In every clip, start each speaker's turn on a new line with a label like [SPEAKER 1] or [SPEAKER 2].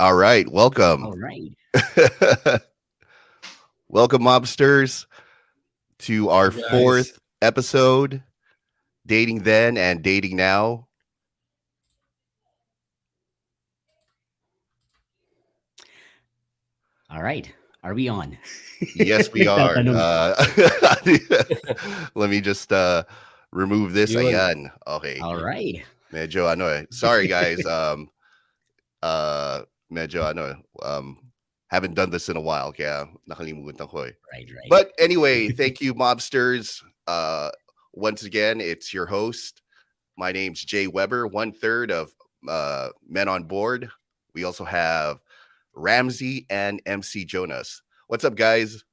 [SPEAKER 1] All right, welcome.
[SPEAKER 2] All right.
[SPEAKER 1] Welcome, mobsters, to our
[SPEAKER 3] Hey guys.
[SPEAKER 1] fourth episode, Dating Then and Dating Now.
[SPEAKER 2] All right. Are we on?
[SPEAKER 1] Yes, we are.
[SPEAKER 2] Nagtatanong.
[SPEAKER 1] Let me just remove this.
[SPEAKER 3] Yun.
[SPEAKER 1] Ayan. Okay.
[SPEAKER 2] All right.
[SPEAKER 1] Medyo ano eh. Sorry, guys. Uh, medyo ano eh. Haven't done this in a while, kaya nakalimutan ko eh.
[SPEAKER 2] Right, right.
[SPEAKER 1] But anyway, thank you, mobsters. Once again, it's your host. My name's Jay Weber, 1/3 of Men on Board. We also have Ramsey and MC Jonas. What's up, guys?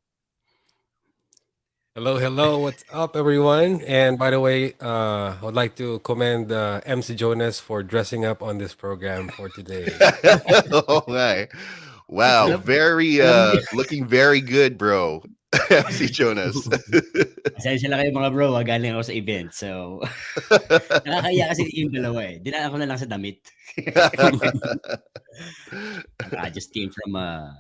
[SPEAKER 3] Hello. What's up, everyone? And by the way, I would like to commend MC Jonas for dressing up on this program for today.
[SPEAKER 1] Okay. Wow,
[SPEAKER 2] alam,
[SPEAKER 1] very
[SPEAKER 2] alam niyo,
[SPEAKER 1] looking very good, bro. MC Jonas.
[SPEAKER 2] pasensya lang kayo mga bro. Galing ako sa event. So, nakakaya kasi yung dalawa eh. Dinala ko na lang sa damit. I just came from a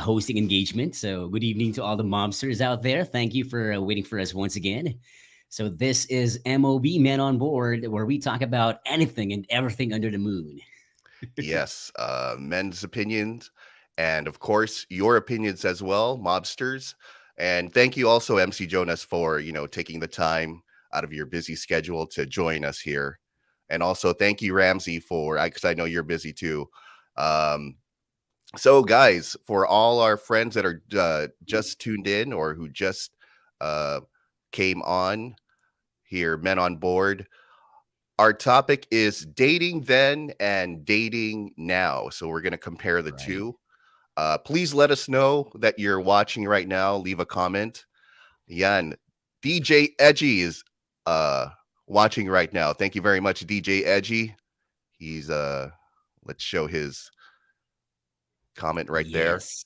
[SPEAKER 2] hosting engagement. So, good evening to all the mobsters out there. Thank you for waiting for us once again. So, this is MOB Men on Board, where we talk about anything and everything under the moon.
[SPEAKER 1] Yes, men's opinions, and of course your opinions as well, mobsters. And thank you also, MC Jonas, for taking the time out of your busy schedule to join us here. And also thank you, Ramsey, for because I know you're busy too. Um, so, guys, for all our friends that are just tuned in or who just uh, came on here, Men on Board, our topic is dating then and dating now. So we're going to compare the
[SPEAKER 2] Right.
[SPEAKER 1] two. Please let us know that you're watching right now. Leave a comment. Yan, DJ Edgy is watching right now. Thank you very much, DJ Edgy. He's let's show his comment right there.
[SPEAKER 2] Yes.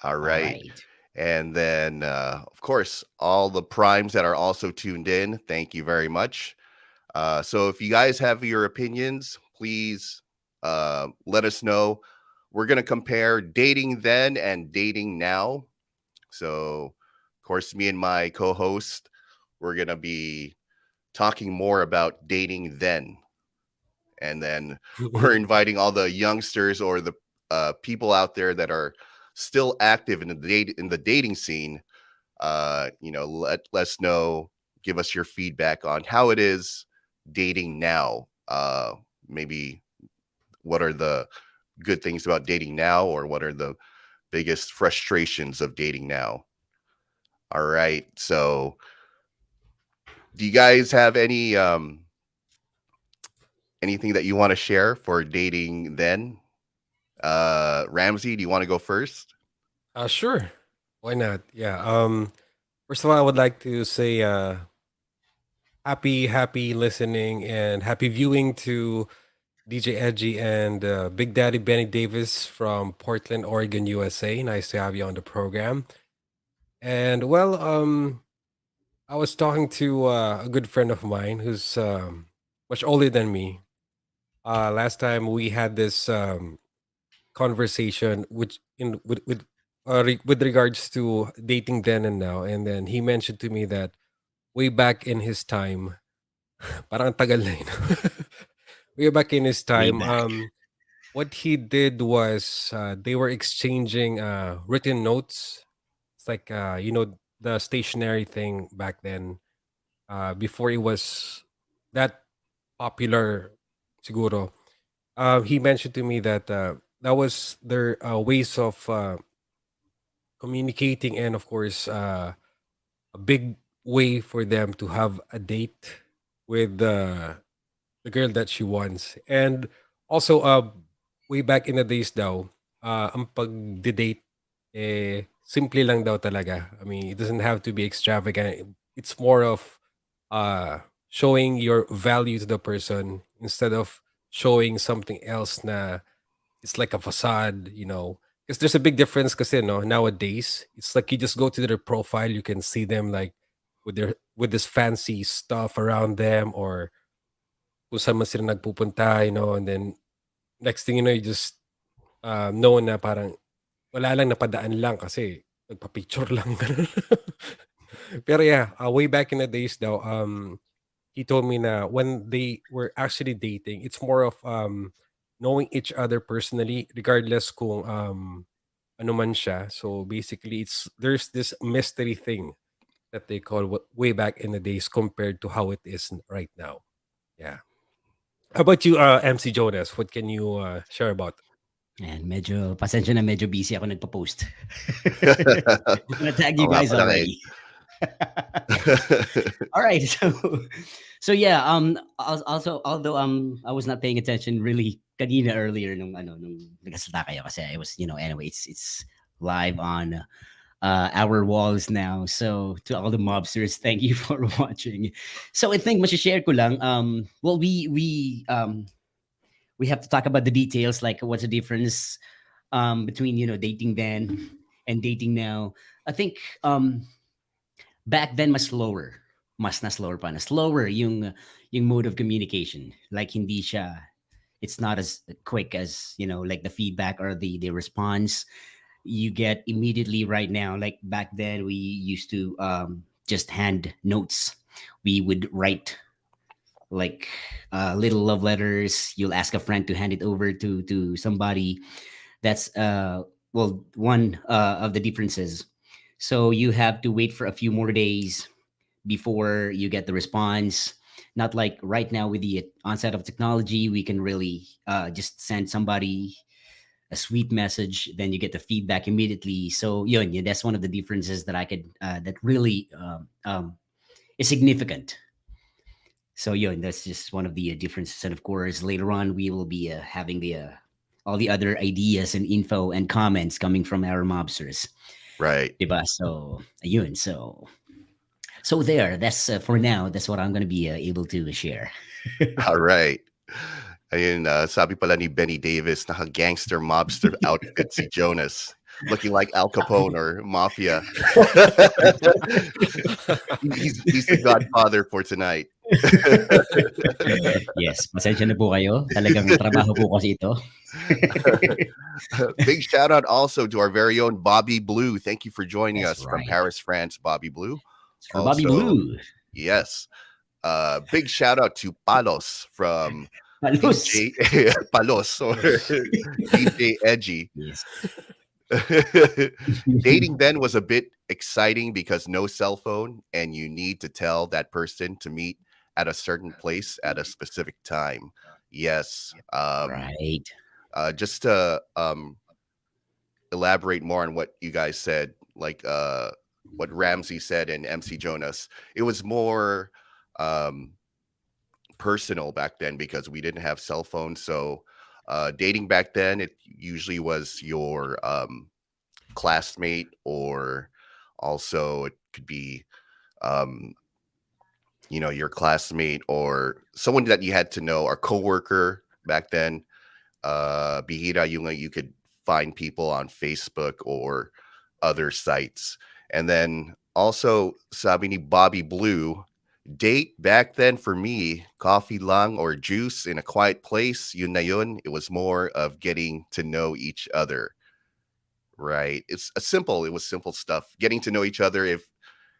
[SPEAKER 1] All
[SPEAKER 2] All
[SPEAKER 1] right.
[SPEAKER 2] right.
[SPEAKER 1] And then, of course, all the primes that are also tuned in, thank you very much. So if you guys have your opinions, please let us know. We're going to compare dating then and dating now. So, of course, me and my co host, we're going to be talking more about dating then. And then we're inviting all the youngsters or the people out there that are still active in the dating scene. Let us know, give us your feedback on how it is dating now. Maybe what are the good things about dating now, or what are the biggest frustrations of dating now? All right. So, do you guys have anything that you want to share for dating then? Ramsey, do you want to go first?
[SPEAKER 3] Sure. Why not? Yeah. First of all, I would like to say happy listening and happy viewing to DJ Edgy and Big Daddy Benny Davis from Portland, Oregon, USA. Nice to have you on the program. And well, I was talking to a good friend of mine who's much older than me. Last time we had this conversation, which in with regards to dating then and now, and then he mentioned to me that way back in his time, parang ang tagal na yun. Way back in his
[SPEAKER 2] Way
[SPEAKER 3] time,
[SPEAKER 2] back.
[SPEAKER 3] what he did was they were exchanging written notes. It's like the stationary thing back then. Before it was that popular, siguro. He mentioned to me that that was their ways of communicating, and of course, a big way for them to have a date with the girl that she wants. And also, way back in the days daw, ang pag-date, simple lang daw talaga. I mean, it doesn't have to be extravagant. It's more of showing your value to the person instead of showing something else na it's like a facade, because there's a big difference kasi no nowadays it's like you just go to their profile, you can see them like with this fancy stuff around them, or kung saan man sila nagpupunta, and then next thing you know, you just know na parang wala lang, napadaan lang kasi nagpa-picture lang, gano'n. Pero yeah, way back in the days daw, he told me na when they were actually dating, it's more of knowing each other personally, regardless kung ano man siya. So basically, there's this mystery thing that they call way back in the days compared to how it is right now. Yeah. How about you, MC Jonas? What can you share about?
[SPEAKER 2] And medyo, pasensya na, medyo busy ako nagpo-post. Gonna tag
[SPEAKER 1] Oo
[SPEAKER 2] you
[SPEAKER 1] nga
[SPEAKER 2] guys
[SPEAKER 1] pala,
[SPEAKER 2] already. All right, so yeah, also although I was not paying attention really kanina earlier nung nagsalita kayo kasi I was, anyway, it's live on our walls now. So to all the mobsters, thank you for watching. So I think share ko lang, well, we have to talk about the details, like what's the difference between dating then and dating now. I think back then mas slower, mas na slower pa, na slower yung mode of communication. Like hindi siya, it's not as quick as like the feedback or the response you get immediately right now. Like back then we used to just hand notes. We would write like little love letters. You'll ask a friend to hand it over to somebody. That's well, one of the differences. So you have to wait for a few more days before you get the response. Not like right now with the onset of technology, we can really just send somebody a sweet message, then you get the feedback immediately. So yeah, that's one of the differences that I could that really is significant. So yeah, that's just one of the differences. And of course, later on we will be having the all the other ideas and info and comments coming from our mobsters.
[SPEAKER 1] Right.
[SPEAKER 2] Diba? So ayun, so there. That's for now. That's what I'm gonna be able to share.
[SPEAKER 1] All right. Ayun, sabi pala ni Benny Davis, naka-gangster mobster outfit si Jonas. Looking like Al Capone or Mafia. he's the godfather for tonight.
[SPEAKER 2] Yes, pasensya na po kayo. Talagang trabaho po kasi ito.
[SPEAKER 1] Big shout out also to our very own Bobby Blue. Thank you for joining
[SPEAKER 2] That's
[SPEAKER 1] us from
[SPEAKER 2] right.
[SPEAKER 1] Paris, France, Bobby Blue.
[SPEAKER 2] For Bobby Blue.
[SPEAKER 1] Yes. Big shout out to Palos from
[SPEAKER 2] Palos.
[SPEAKER 1] DJ Palos or DJ Edgy.
[SPEAKER 2] Yes.
[SPEAKER 1] Dating then was a bit exciting because no cell phone and you need to tell that person to meet at a certain place at a specific time. Yes.
[SPEAKER 2] Right.
[SPEAKER 1] Just to elaborate more on what you guys said, like what Ramsey said and MC Jonas, it was more personal back then because we didn't have cell phones. So dating back then, it usually was your classmate, or also it could be your classmate or someone that you had to know, or coworker back then. Bihira yung you could find people on Facebook or other sites. And then also sabi ni Bobby Blue, date back then for me, coffee lang or juice in a quiet place, yun na yun. It was more of getting to know each other. Right. It was simple stuff. Getting to know each other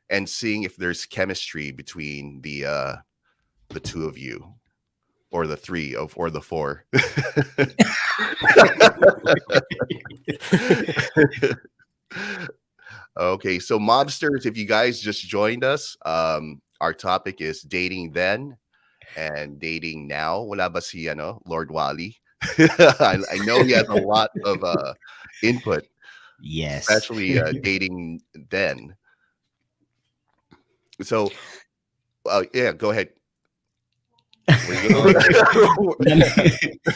[SPEAKER 1] and seeing if there's chemistry between the two of you. Or the three of, or the four. Okay, so mobsters, if you guys just joined us, our topic is dating then and dating now. Wala ba si Lord Wally? I know he has a lot of input.
[SPEAKER 2] Yes.
[SPEAKER 1] Especially dating then. So, yeah, go ahead.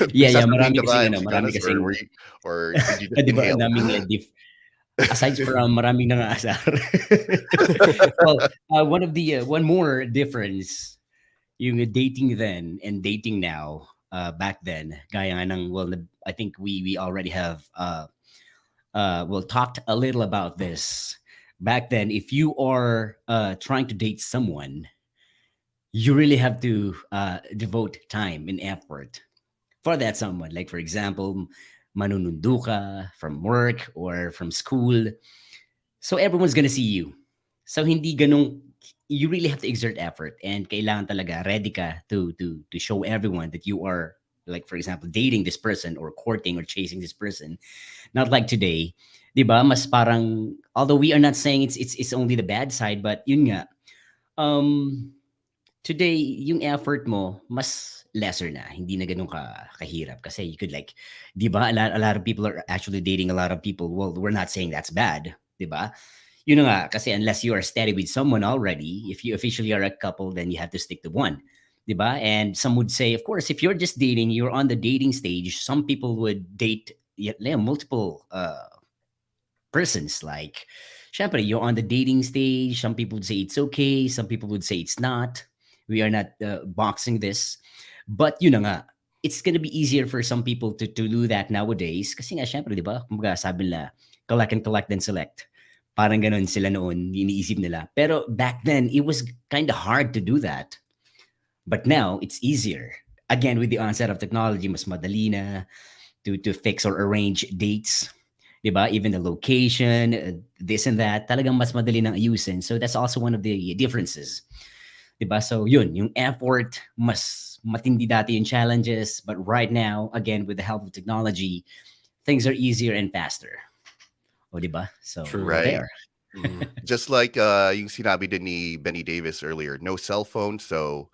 [SPEAKER 2] Yeah, marami kasing
[SPEAKER 1] or did you just inhale?
[SPEAKER 2] Aside from maraming nangaasar. Well, one more difference yung dating then and dating now back then, gaya nga ng, well, I think we already have talked a little about this. Back then, if you are trying to date someone, you really have to devote time and effort. for that someone. Like for example, manunundo ka from work or from school. So everyone's gonna see you. So hindi ganun, you really have to exert effort and kailangan talaga ready ka to show everyone that you are, like for example, dating this person or courting or chasing this person. Not like today, 'di ba? Mas parang, although we are not saying it's only the bad side, but yun nga, um today yung effort mo mas lesser na, hindi na ganun kahirap kasi you could like, 'di ba, a lot of people are actually dating a lot of people. Well, we're not saying that's bad, 'di ba? Yun na nga, kasi unless you are steady with someone already, if you officially are a couple, then you have to stick to one, 'di ba? And some would say, of course, if you're just dating, you're on the dating stage, some people would date multiple persons. Like, syempre, you're on the dating stage. Some people would say it's okay. Some people would say it's not. We are not boxing this. But yun na nga, it's gonna be easier for some people to do that nowadays. Kasi nga, syempre, di ba? Kumbaga, sabi nila, collect and collect then select. Parang ganun sila noon, iniisip nila. Pero back then, it was kind of hard to do that. But now, it's easier. Again, with the onset of technology, mas madali na to fix or arrange dates. 'Di ba? Even the location, this and that, talagang mas madali nang ayusin. So that's also one of the differences. 'Di ba? So yun, yung effort, mas matindi dati yung challenges, but right now, again, with the help of technology, things are easier and faster. O, 'di ba? So
[SPEAKER 3] True.
[SPEAKER 1] Right.
[SPEAKER 2] there.
[SPEAKER 3] Mm.
[SPEAKER 1] Just like yung sinabi din ni Benny Davis earlier, no cell phone. So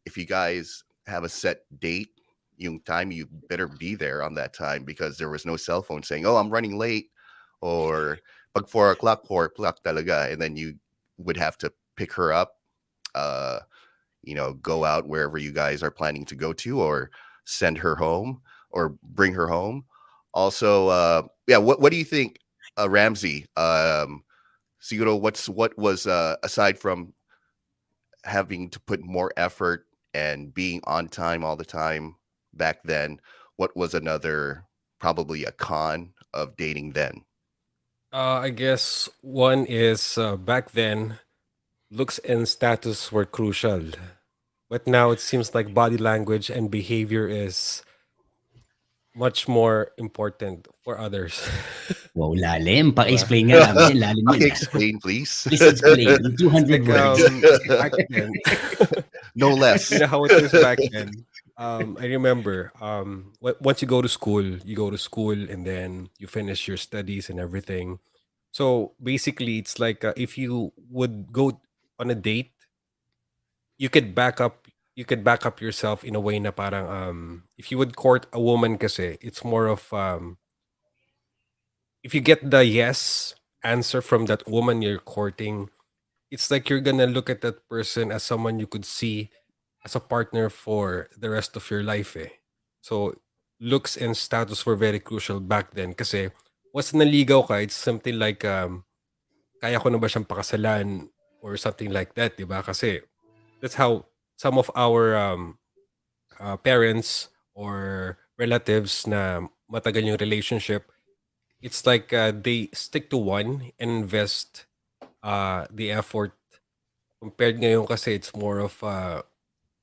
[SPEAKER 1] if you guys have a set date, yung time, you better be there on that time because there was no cell phone saying, "Oh, I'm running late," or "Pag 4 o'clock, 4 o'clock talaga," and then you would have to pick her up, uh, go out wherever you guys are planning to go to, or send her home, or bring her home. Also, yeah, what do you think, Ramsey? Siguro, what was aside from having to put more effort and being on time all the time back then, what was another, probably a con of dating then?
[SPEAKER 3] I guess one is back then, looks and status were crucial. But now it seems like body language and behavior is much more important for others.
[SPEAKER 2] Wow, lalim.
[SPEAKER 3] Diba?
[SPEAKER 2] Paki-explain nga, Ramsey. Lalim yun.
[SPEAKER 1] Explain, please.
[SPEAKER 2] Please explain in
[SPEAKER 3] It's
[SPEAKER 2] 200
[SPEAKER 3] like
[SPEAKER 2] words.
[SPEAKER 3] back then.
[SPEAKER 1] No less.
[SPEAKER 3] You know how it is back then. I remember once you go to school and then you finish your studies and everything. So basically, it's like if you would go on a date, you could back up yourself in a way na parang if you would court a woman kasi it's more of if you get the yes answer from that woman you're courting, it's like you're gonna look at that person as someone you could see as a partner for the rest of your life eh. So looks and status were very crucial back then kasi once naligaw ka, it's something like kaya ko na ba siyang pakasalan or something like that, di ba? Kasi that's how some of our parents or relatives na matagal yung relationship, it's like they stick to one and invest the effort. Compared ngayon kasi it's more of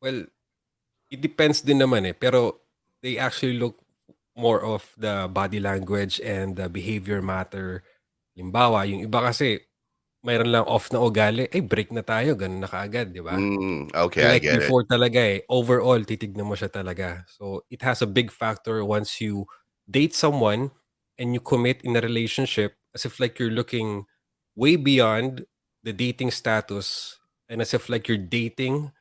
[SPEAKER 3] well, it depends din naman eh, pero they actually look more of the body language and the behavior matter. Limbawa, yung iba kasi mayroon lang off na ugali, ay break na tayo, ganun na kaagad, di ba?
[SPEAKER 1] Okay, I
[SPEAKER 3] Like
[SPEAKER 1] get it.
[SPEAKER 3] before talaga eh, overall, titignan mo siya talaga. So, it has a big factor once you date someone and you commit in a relationship as if like you're looking way beyond the dating status and as if like you're dating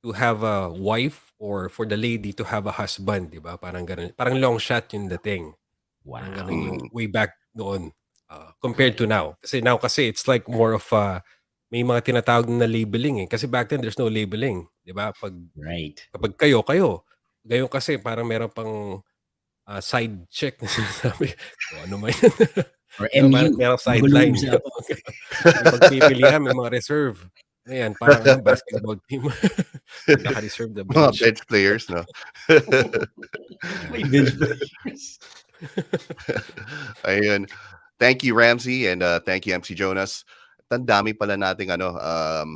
[SPEAKER 3] to have a wife or for the lady to have a husband, di ba? Parang ganun. Parang long shot yung dating. Parang
[SPEAKER 2] Wow.
[SPEAKER 3] ganun yung way back noon compared to now. Kasi now kasi it's like more of may mga tinatawag na labeling eh. Kasi back then there's no labeling, 'di ba?
[SPEAKER 2] Right.
[SPEAKER 3] Kapag kayo. Ngayon kasi parang meron pang side check na sinasabi. O ano man yun.
[SPEAKER 2] Or
[SPEAKER 3] Diba,
[SPEAKER 2] MU.
[SPEAKER 3] merong sideline.
[SPEAKER 2] Magulong
[SPEAKER 3] May pagpipilian, may mga reserve. Ano yan? Parang basketball team. Naka-reserve the
[SPEAKER 1] Mga
[SPEAKER 3] bench.
[SPEAKER 1] bench players, no?
[SPEAKER 2] May bench players.
[SPEAKER 1] Ayun. Thank you, Ramsey, and thank you, MC Jonas. Ang dami pala nating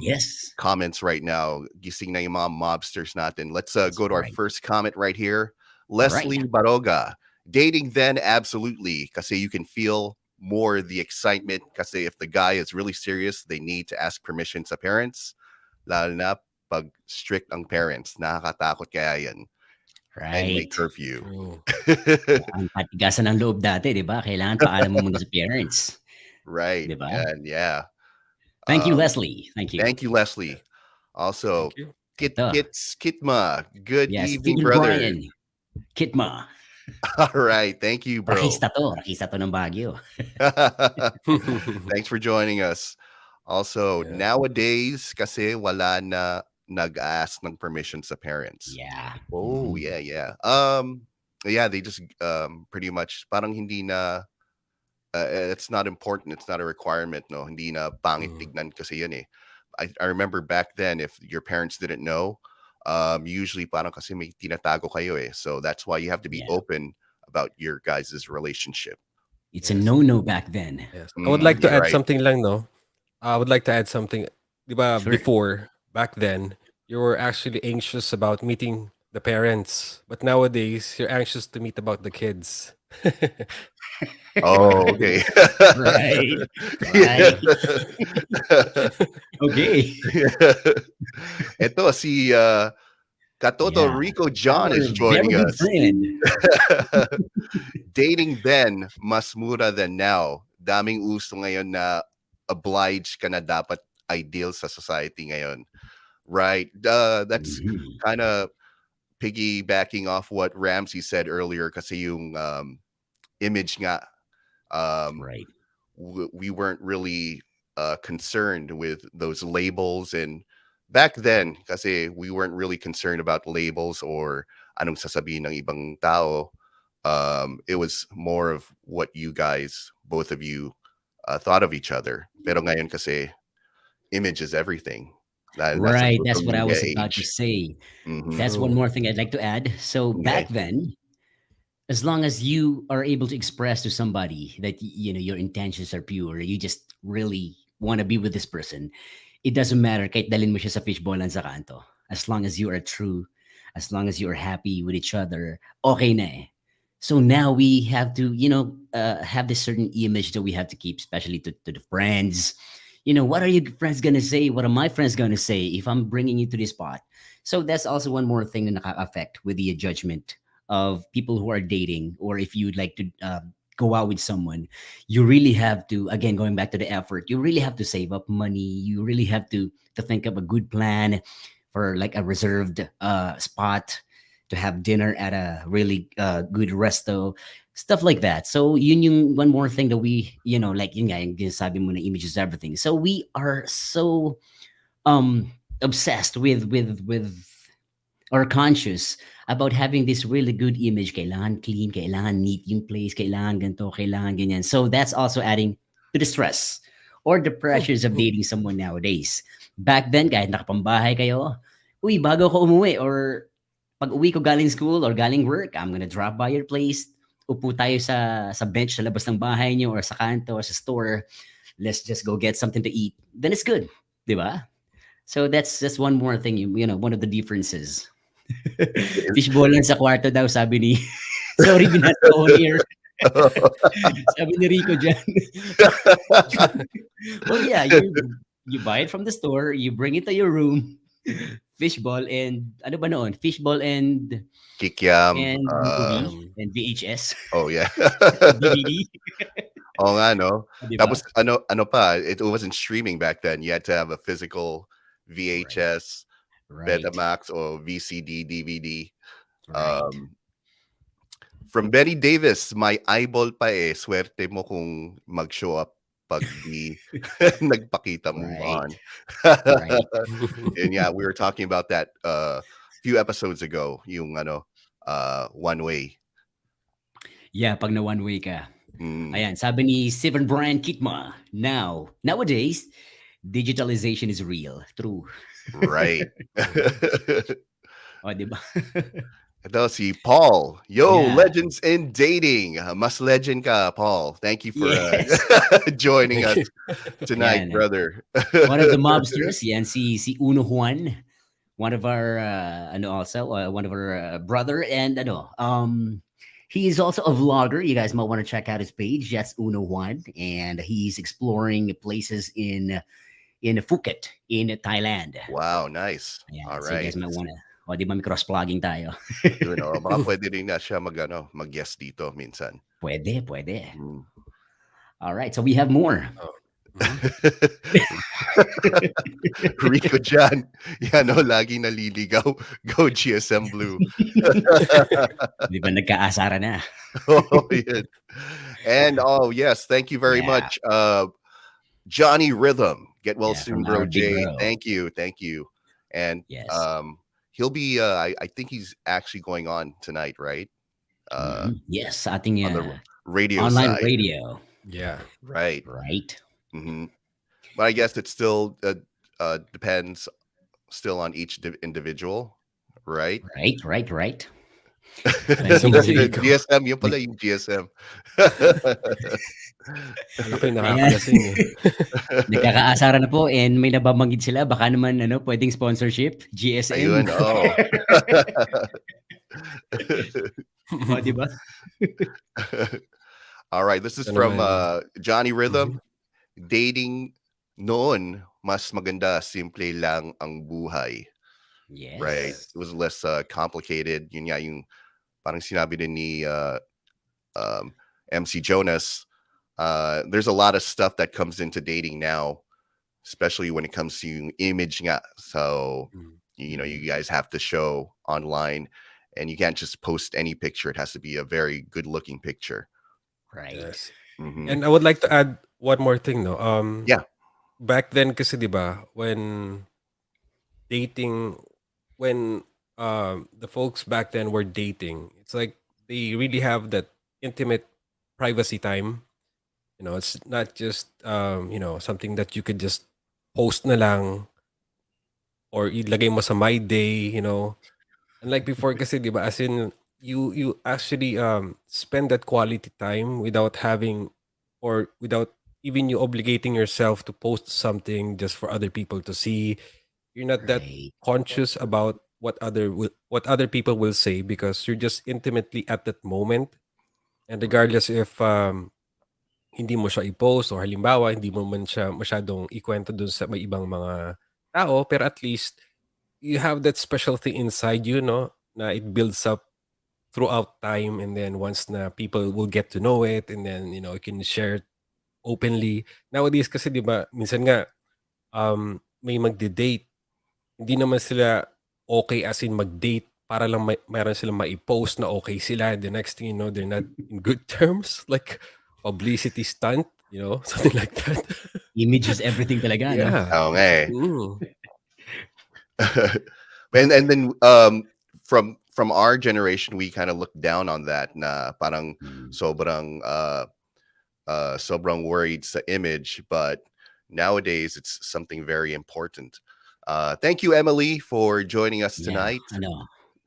[SPEAKER 2] Yes.
[SPEAKER 1] comments right now. Gising na yung mga mobsters natin. Let's go to our
[SPEAKER 2] right.
[SPEAKER 1] first comment right here.
[SPEAKER 2] Right.
[SPEAKER 1] Leslie Baroga, dating then, absolutely. Kasi you can feel more the excitement. Kasi if the guy is really serious, they need to ask permission sa parents. Lalo na pag strict ang parents. Nakakatakot kaya yan. And may
[SPEAKER 2] Right.
[SPEAKER 1] curfew.
[SPEAKER 3] True.
[SPEAKER 2] Ang patigasan ng loob dati, 'di ba? Kailangan paalam mo muna sa parents,
[SPEAKER 1] Right.
[SPEAKER 2] 'di ba?
[SPEAKER 1] And yeah.
[SPEAKER 2] Thank you,
[SPEAKER 1] Um,
[SPEAKER 2] Leslie. Thank you.
[SPEAKER 1] Thank you, Leslie. Also,
[SPEAKER 3] Thank you.
[SPEAKER 2] Ito.
[SPEAKER 1] Kitma. Good
[SPEAKER 2] Yes,
[SPEAKER 1] evening,
[SPEAKER 2] Stephen
[SPEAKER 1] brother.
[SPEAKER 2] Bryan, Kitma.
[SPEAKER 1] All right. Thank you, bro.
[SPEAKER 2] Rakista to ng Baguio.
[SPEAKER 1] Thanks for joining us. Also,
[SPEAKER 3] Yeah.
[SPEAKER 1] nowadays, kasi wala na nag-ask ng permission sa parents.
[SPEAKER 2] Yeah.
[SPEAKER 1] Oh,
[SPEAKER 2] Mhm.
[SPEAKER 1] yeah. Yeah, they just pretty much parang hindi na it's not important. It's not a requirement, no. Hindi na pangit
[SPEAKER 3] Mhm.
[SPEAKER 1] tignan kasi yan eh. I remember back then, if your parents didn't know, usually parang kasi may tinatago kayo eh. So that's why you have to be
[SPEAKER 2] Yeah.
[SPEAKER 1] open about your guys' relationship.
[SPEAKER 2] It's a
[SPEAKER 3] Yes.
[SPEAKER 2] no-no back then.
[SPEAKER 3] Yes. I would like to
[SPEAKER 1] you're
[SPEAKER 3] add
[SPEAKER 1] right.
[SPEAKER 3] something lang, no? I would like to add something. Di ba,
[SPEAKER 2] Sure.
[SPEAKER 3] before, back then, you were actually anxious about meeting the parents. But nowadays, you're anxious to meet about the kids.
[SPEAKER 1] Oh, okay.
[SPEAKER 2] Right.
[SPEAKER 1] Yeah.
[SPEAKER 2] Okay.
[SPEAKER 1] Ito si Katoto
[SPEAKER 2] Yeah.
[SPEAKER 1] Rico John
[SPEAKER 2] Our
[SPEAKER 1] is joining
[SPEAKER 2] very good
[SPEAKER 1] us.
[SPEAKER 2] friend.
[SPEAKER 1] Dating then, mas mura than now. Daming uso ngayon na obliged ka na dapat ideal sa society ngayon. Right. That's
[SPEAKER 2] Mhm.
[SPEAKER 1] kind of piggybacking off what Ramsey said earlier kasi yung image nga.
[SPEAKER 2] Right.
[SPEAKER 1] We weren't really concerned with those labels, and back then kasi we weren't really concerned about labels or anong sasabihin ng ibang tao. It was more of what you guys, both of you, thought of each other. Pero ngayon kasi image is everything. Nasa
[SPEAKER 2] Right.
[SPEAKER 1] social
[SPEAKER 2] That's what I
[SPEAKER 1] media
[SPEAKER 2] was about to
[SPEAKER 1] age.
[SPEAKER 2] say.
[SPEAKER 1] Mhm.
[SPEAKER 2] That's one
[SPEAKER 3] True.
[SPEAKER 2] more thing I'd like to add. So back
[SPEAKER 1] Okay.
[SPEAKER 2] then, as long as you are able to express to somebody that you know your intentions are pure, you just really want to be with this person, it doesn't matter kahit dalin mo siya sa fishbowlan sa kanto. As long as you are true, as long as you are happy with each other, okay na eh. So now we have to, have this certain image that we have to keep, especially to the friends. What are your friends gonna say? What are my friends gonna say if I'm bringing you to this spot? So that's also one more thing that affect with the judgment of people who are dating, or if you'd like to go out with someone, you really have to, again, going back to the effort, you really have to save up money. You really have to think of a good plan for like a reserved spot to have dinner at a really good resto, stuff like that. So yun yung one more thing that we, like yun nga, yung sabi mo na image is everything. So we are so obsessed with or conscious about having this really good image. Kailangan clean, kailangan neat yung place, kailangan ganito, kailangan ganyan. So that's also adding to the stress or the pressures of dating someone nowadays. Back then, kahit nakapambahay kayo, uy, bago ko umuwi, or pag uwi ko galing school or galing work, I'm gonna drop by your place, upo tayo sa bench sa labas ng bahay niyo or sa kanto or sa store. Let's just go get something to eat. Then it's good, di ba? So that's one more thing, one of the differences. Fishbowl lang sa kwarto daw, sabi ni sorry, binasa ko here. Sabi ni Rico dyan. Well, yeah, you buy it from the store, you bring it to your room. Fishball and ano ba noon? Fishball and
[SPEAKER 1] Kikiam.
[SPEAKER 2] movie and VHS.
[SPEAKER 1] Oh yeah.
[SPEAKER 2] DVD.
[SPEAKER 1] Oo nga, no?
[SPEAKER 2] Diba?
[SPEAKER 1] Tapos ano pa, it wasn't streaming back then. You had to have a physical VHS,
[SPEAKER 2] Right.
[SPEAKER 1] Betamax, or VCD, DVD.
[SPEAKER 2] Right.
[SPEAKER 1] From Benny Davis, may eyeball pa eh. Swerte mo kung mag-show up pag di nagpakita, move on.
[SPEAKER 2] Right.
[SPEAKER 1] And yeah, we were talking about that a few episodes ago, yung one way.
[SPEAKER 2] Yeah, pag na one way ka.
[SPEAKER 1] Mm.
[SPEAKER 2] Ayan, sabi ni Stephen Bryan Kitma, nowadays, digitalization is real. True.
[SPEAKER 1] Right.
[SPEAKER 2] O, di ba?
[SPEAKER 1] Ito si Paul. Yo,
[SPEAKER 2] Yeah.
[SPEAKER 1] legends in dating. Mas legend ka, Paul. Thank you for
[SPEAKER 2] Yes.
[SPEAKER 1] joining us
[SPEAKER 3] Thank you.
[SPEAKER 1] tonight,
[SPEAKER 2] Yan.
[SPEAKER 1] brother.
[SPEAKER 2] One of the mobsters, yan, si Uno Juan. one of our one of our brother, and he is also a vlogger. You guys might want to check out his page. That's Uno One, and he's exploring places in Phuket in Thailand.
[SPEAKER 1] Wow, nice.
[SPEAKER 2] Yeah,
[SPEAKER 1] All
[SPEAKER 2] so you
[SPEAKER 1] right.
[SPEAKER 2] guys might want to. O, di ba may cross-vlogging tayo?
[SPEAKER 1] Yun, oh, baka pwede rin na siya mag-guest dito minsan.
[SPEAKER 2] Pwede, pwede.
[SPEAKER 1] Mm.
[SPEAKER 2] All right, so we have more.
[SPEAKER 3] Oh.
[SPEAKER 1] Rico Jan, yan o, lagi naliligaw. Go GSM Blue.
[SPEAKER 2] Di ba nagkaasara na?
[SPEAKER 1] Oh, yan. And yes, thank you very
[SPEAKER 2] Yeah.
[SPEAKER 1] much. Johnny Rhythm, get well
[SPEAKER 2] Yeah,
[SPEAKER 1] soon,
[SPEAKER 2] from our
[SPEAKER 1] bro.
[SPEAKER 2] big
[SPEAKER 1] Jay,
[SPEAKER 2] bro.
[SPEAKER 1] thank you. And
[SPEAKER 2] Yes.
[SPEAKER 1] he'll be. I think he's actually going on tonight, right?
[SPEAKER 2] Yes, sa ating
[SPEAKER 1] On the radio
[SPEAKER 2] online
[SPEAKER 1] side,
[SPEAKER 2] radio.
[SPEAKER 3] Yeah.
[SPEAKER 1] right?
[SPEAKER 2] Right.
[SPEAKER 1] Hmm. But I guess it still depends still on each individual, right?
[SPEAKER 2] Right.
[SPEAKER 1] GSM, yun pala yung GSM.
[SPEAKER 3] Alam ko yung nakakalasing eh.
[SPEAKER 2] Nagkakaasara na po and may nababanggit sila. Baka naman pwedeng sponsorship. GSM.
[SPEAKER 1] Ayun, oh.
[SPEAKER 2] O, di ba?
[SPEAKER 1] All right, this is
[SPEAKER 3] Ito
[SPEAKER 1] from
[SPEAKER 3] naman.
[SPEAKER 1] Johnny Rhythm. Dating noon, mas maganda, simple lang ang buhay.
[SPEAKER 2] Yes.
[SPEAKER 1] Right? It was less complicated. Yun nga yung parang sinabi din ni MC Jonas. There's a lot of stuff that comes into dating now, especially when it comes to image nga. So, you guys have to show online, and you can't just post any picture. It has to be a very good looking picture.
[SPEAKER 2] Right.
[SPEAKER 3] Yes.
[SPEAKER 1] Mhm.
[SPEAKER 3] And I would like to add one more thing, no.
[SPEAKER 1] Yeah.
[SPEAKER 3] Back then kasi 'di ba, when dating when the folks back then were dating, it's like they really have that intimate privacy time. It's not just something that you could just post na lang or ilagay mo sa my day, Unlike before kasi 'di ba, as in you actually spend that quality time without having or without even you obligating yourself to post something just for other people to see. You're not that
[SPEAKER 2] Right.
[SPEAKER 3] conscious about what other people will say because you're just intimately at that moment. And regardless if hindi mo siya i-post or halimbawa hindi mo man siya masyadong ikwento dun sa may ibang mga tao, pero at least you have that special thing inside you, no? Na it builds up throughout time, and then once na people will get to know it, and then you can share it openly. Nowadays kasi 'di ba, minsan nga may magde-date, hindi naman sila okay as in mag-date para lang mayroon silang mai-post na okay sila. The next thing you know, they're not in good terms, like publicity stunt, something like that.
[SPEAKER 2] Image is everything talaga, no?
[SPEAKER 3] Yeah.
[SPEAKER 1] Oo nga eh. and then from our generation, we kind of look down on that na parang sobrang worried sa image, but nowadays it's something very important. Thank you, Emily, for joining us tonight.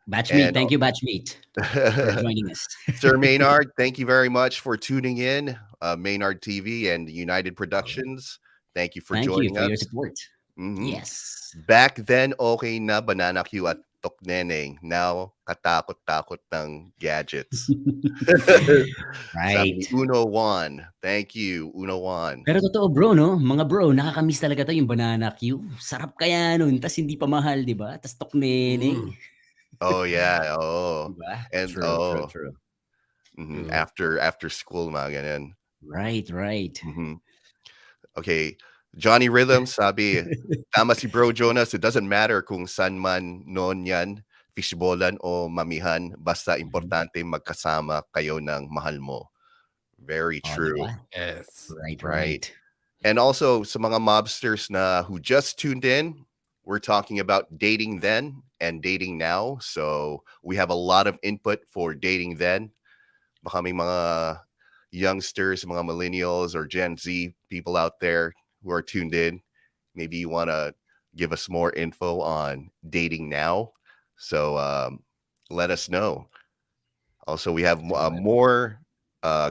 [SPEAKER 2] Batchmate, thank you, Batchmate, for joining us.
[SPEAKER 1] Sir Maynard, thank you very much for tuning in. Maynard TV and United Productions, thank you for joining us.
[SPEAKER 2] Thank you for your support.
[SPEAKER 1] Mhm.
[SPEAKER 2] Yes.
[SPEAKER 1] Back then, okay na Banana Q at Tokneneng. Now, katakot-takot ng gadgets.
[SPEAKER 2] Right.
[SPEAKER 1] Sabi, Uno One. Thank you, Uno One.
[SPEAKER 2] Pero totoo bro, no? Mga bro, nakakamiss talaga to yung Banana Q. Sarap kaya nun, tas hindi pa mahal, di ba? Tas Tokneneng.
[SPEAKER 1] Oh yeah, oh.
[SPEAKER 2] Diba?
[SPEAKER 1] And
[SPEAKER 2] True.
[SPEAKER 1] After school, mga ganyan.
[SPEAKER 2] Right.
[SPEAKER 1] Okay, Johnny Rhythm, sabi, tama si Bro Jonas, it doesn't matter kung saan man noon yan, fishballan o mamihan, basta importante magkasama kayo ng mahal mo. Very true.
[SPEAKER 2] Diba?
[SPEAKER 3] Yes.
[SPEAKER 2] Right.
[SPEAKER 1] And also, sa mga mobsters na who just tuned in, we're talking about dating then and dating now. So we have a lot of input for dating then. Baka may mga youngsters, mga millennials or Gen Z people out there who are tuned in. Maybe you want to give us more info on dating now. So let us know. Also, we have more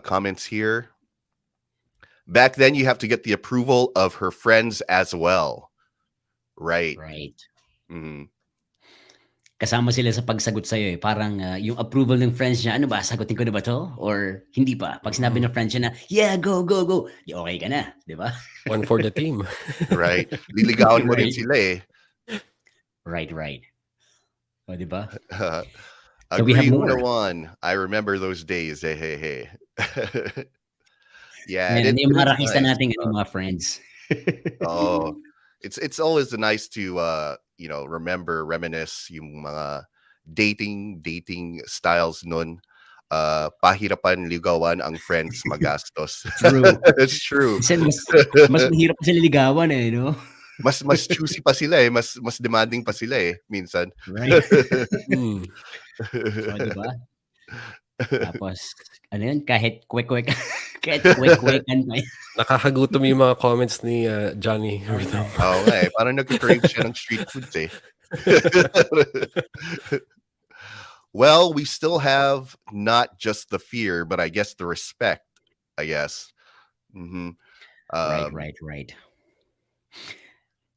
[SPEAKER 1] comments here. Back then, you have to get the approval of her friends as well. Right.
[SPEAKER 2] Right.
[SPEAKER 1] Mm-hmm.
[SPEAKER 2] kasama sila sa pagsagot sa'yo, eh. Parang, yung approval ng friends niya, "Ano ba, sagutin ko na ba 'to or hindi pa?" 'Pag sinabi
[SPEAKER 3] Mm.
[SPEAKER 2] ng friends niya na, "Yeah, go, go, go." 'Di okey ka na, 'di ba?
[SPEAKER 3] One for the team.
[SPEAKER 1] Right. Liligawan mo rin
[SPEAKER 2] Right.
[SPEAKER 1] sila eh.
[SPEAKER 2] Right, right. Oh, 'di ba?
[SPEAKER 1] Uh,
[SPEAKER 2] So we have
[SPEAKER 1] agree Una
[SPEAKER 2] more.
[SPEAKER 1] One. I remember those days. Hey, hey, hey. Yeah, and
[SPEAKER 2] Ayan, yung
[SPEAKER 1] it
[SPEAKER 2] mga
[SPEAKER 1] is
[SPEAKER 2] rakista
[SPEAKER 1] nice.
[SPEAKER 2] nating ano, mga friends.
[SPEAKER 1] Oh, it's always nice to remember, reminisce yung mga dating styles nun. Pahirapan ligawan ang friends magastos.
[SPEAKER 2] True.
[SPEAKER 1] It's true.
[SPEAKER 2] Minsan mas mahirap pa sila ligawan, eh, 'no?
[SPEAKER 1] Mas choosy pa sila eh, mas demanding pa sila eh minsan.
[SPEAKER 2] Right?
[SPEAKER 3] Mm.
[SPEAKER 2] Oh, 'di ba? Tapos ano yun, kahit kwek-kwek kahit kwek-kwekan pa yan.
[SPEAKER 3] Nakakagutom yung mga comments ni Johnny Rhythm.
[SPEAKER 1] Oo nga eh, parang nagka-crave siya ng street foods eh. Well, we still have not just the fear, but I guess the respect, I guess. Mhm.
[SPEAKER 2] Right,
[SPEAKER 1] Um,
[SPEAKER 2] right, right.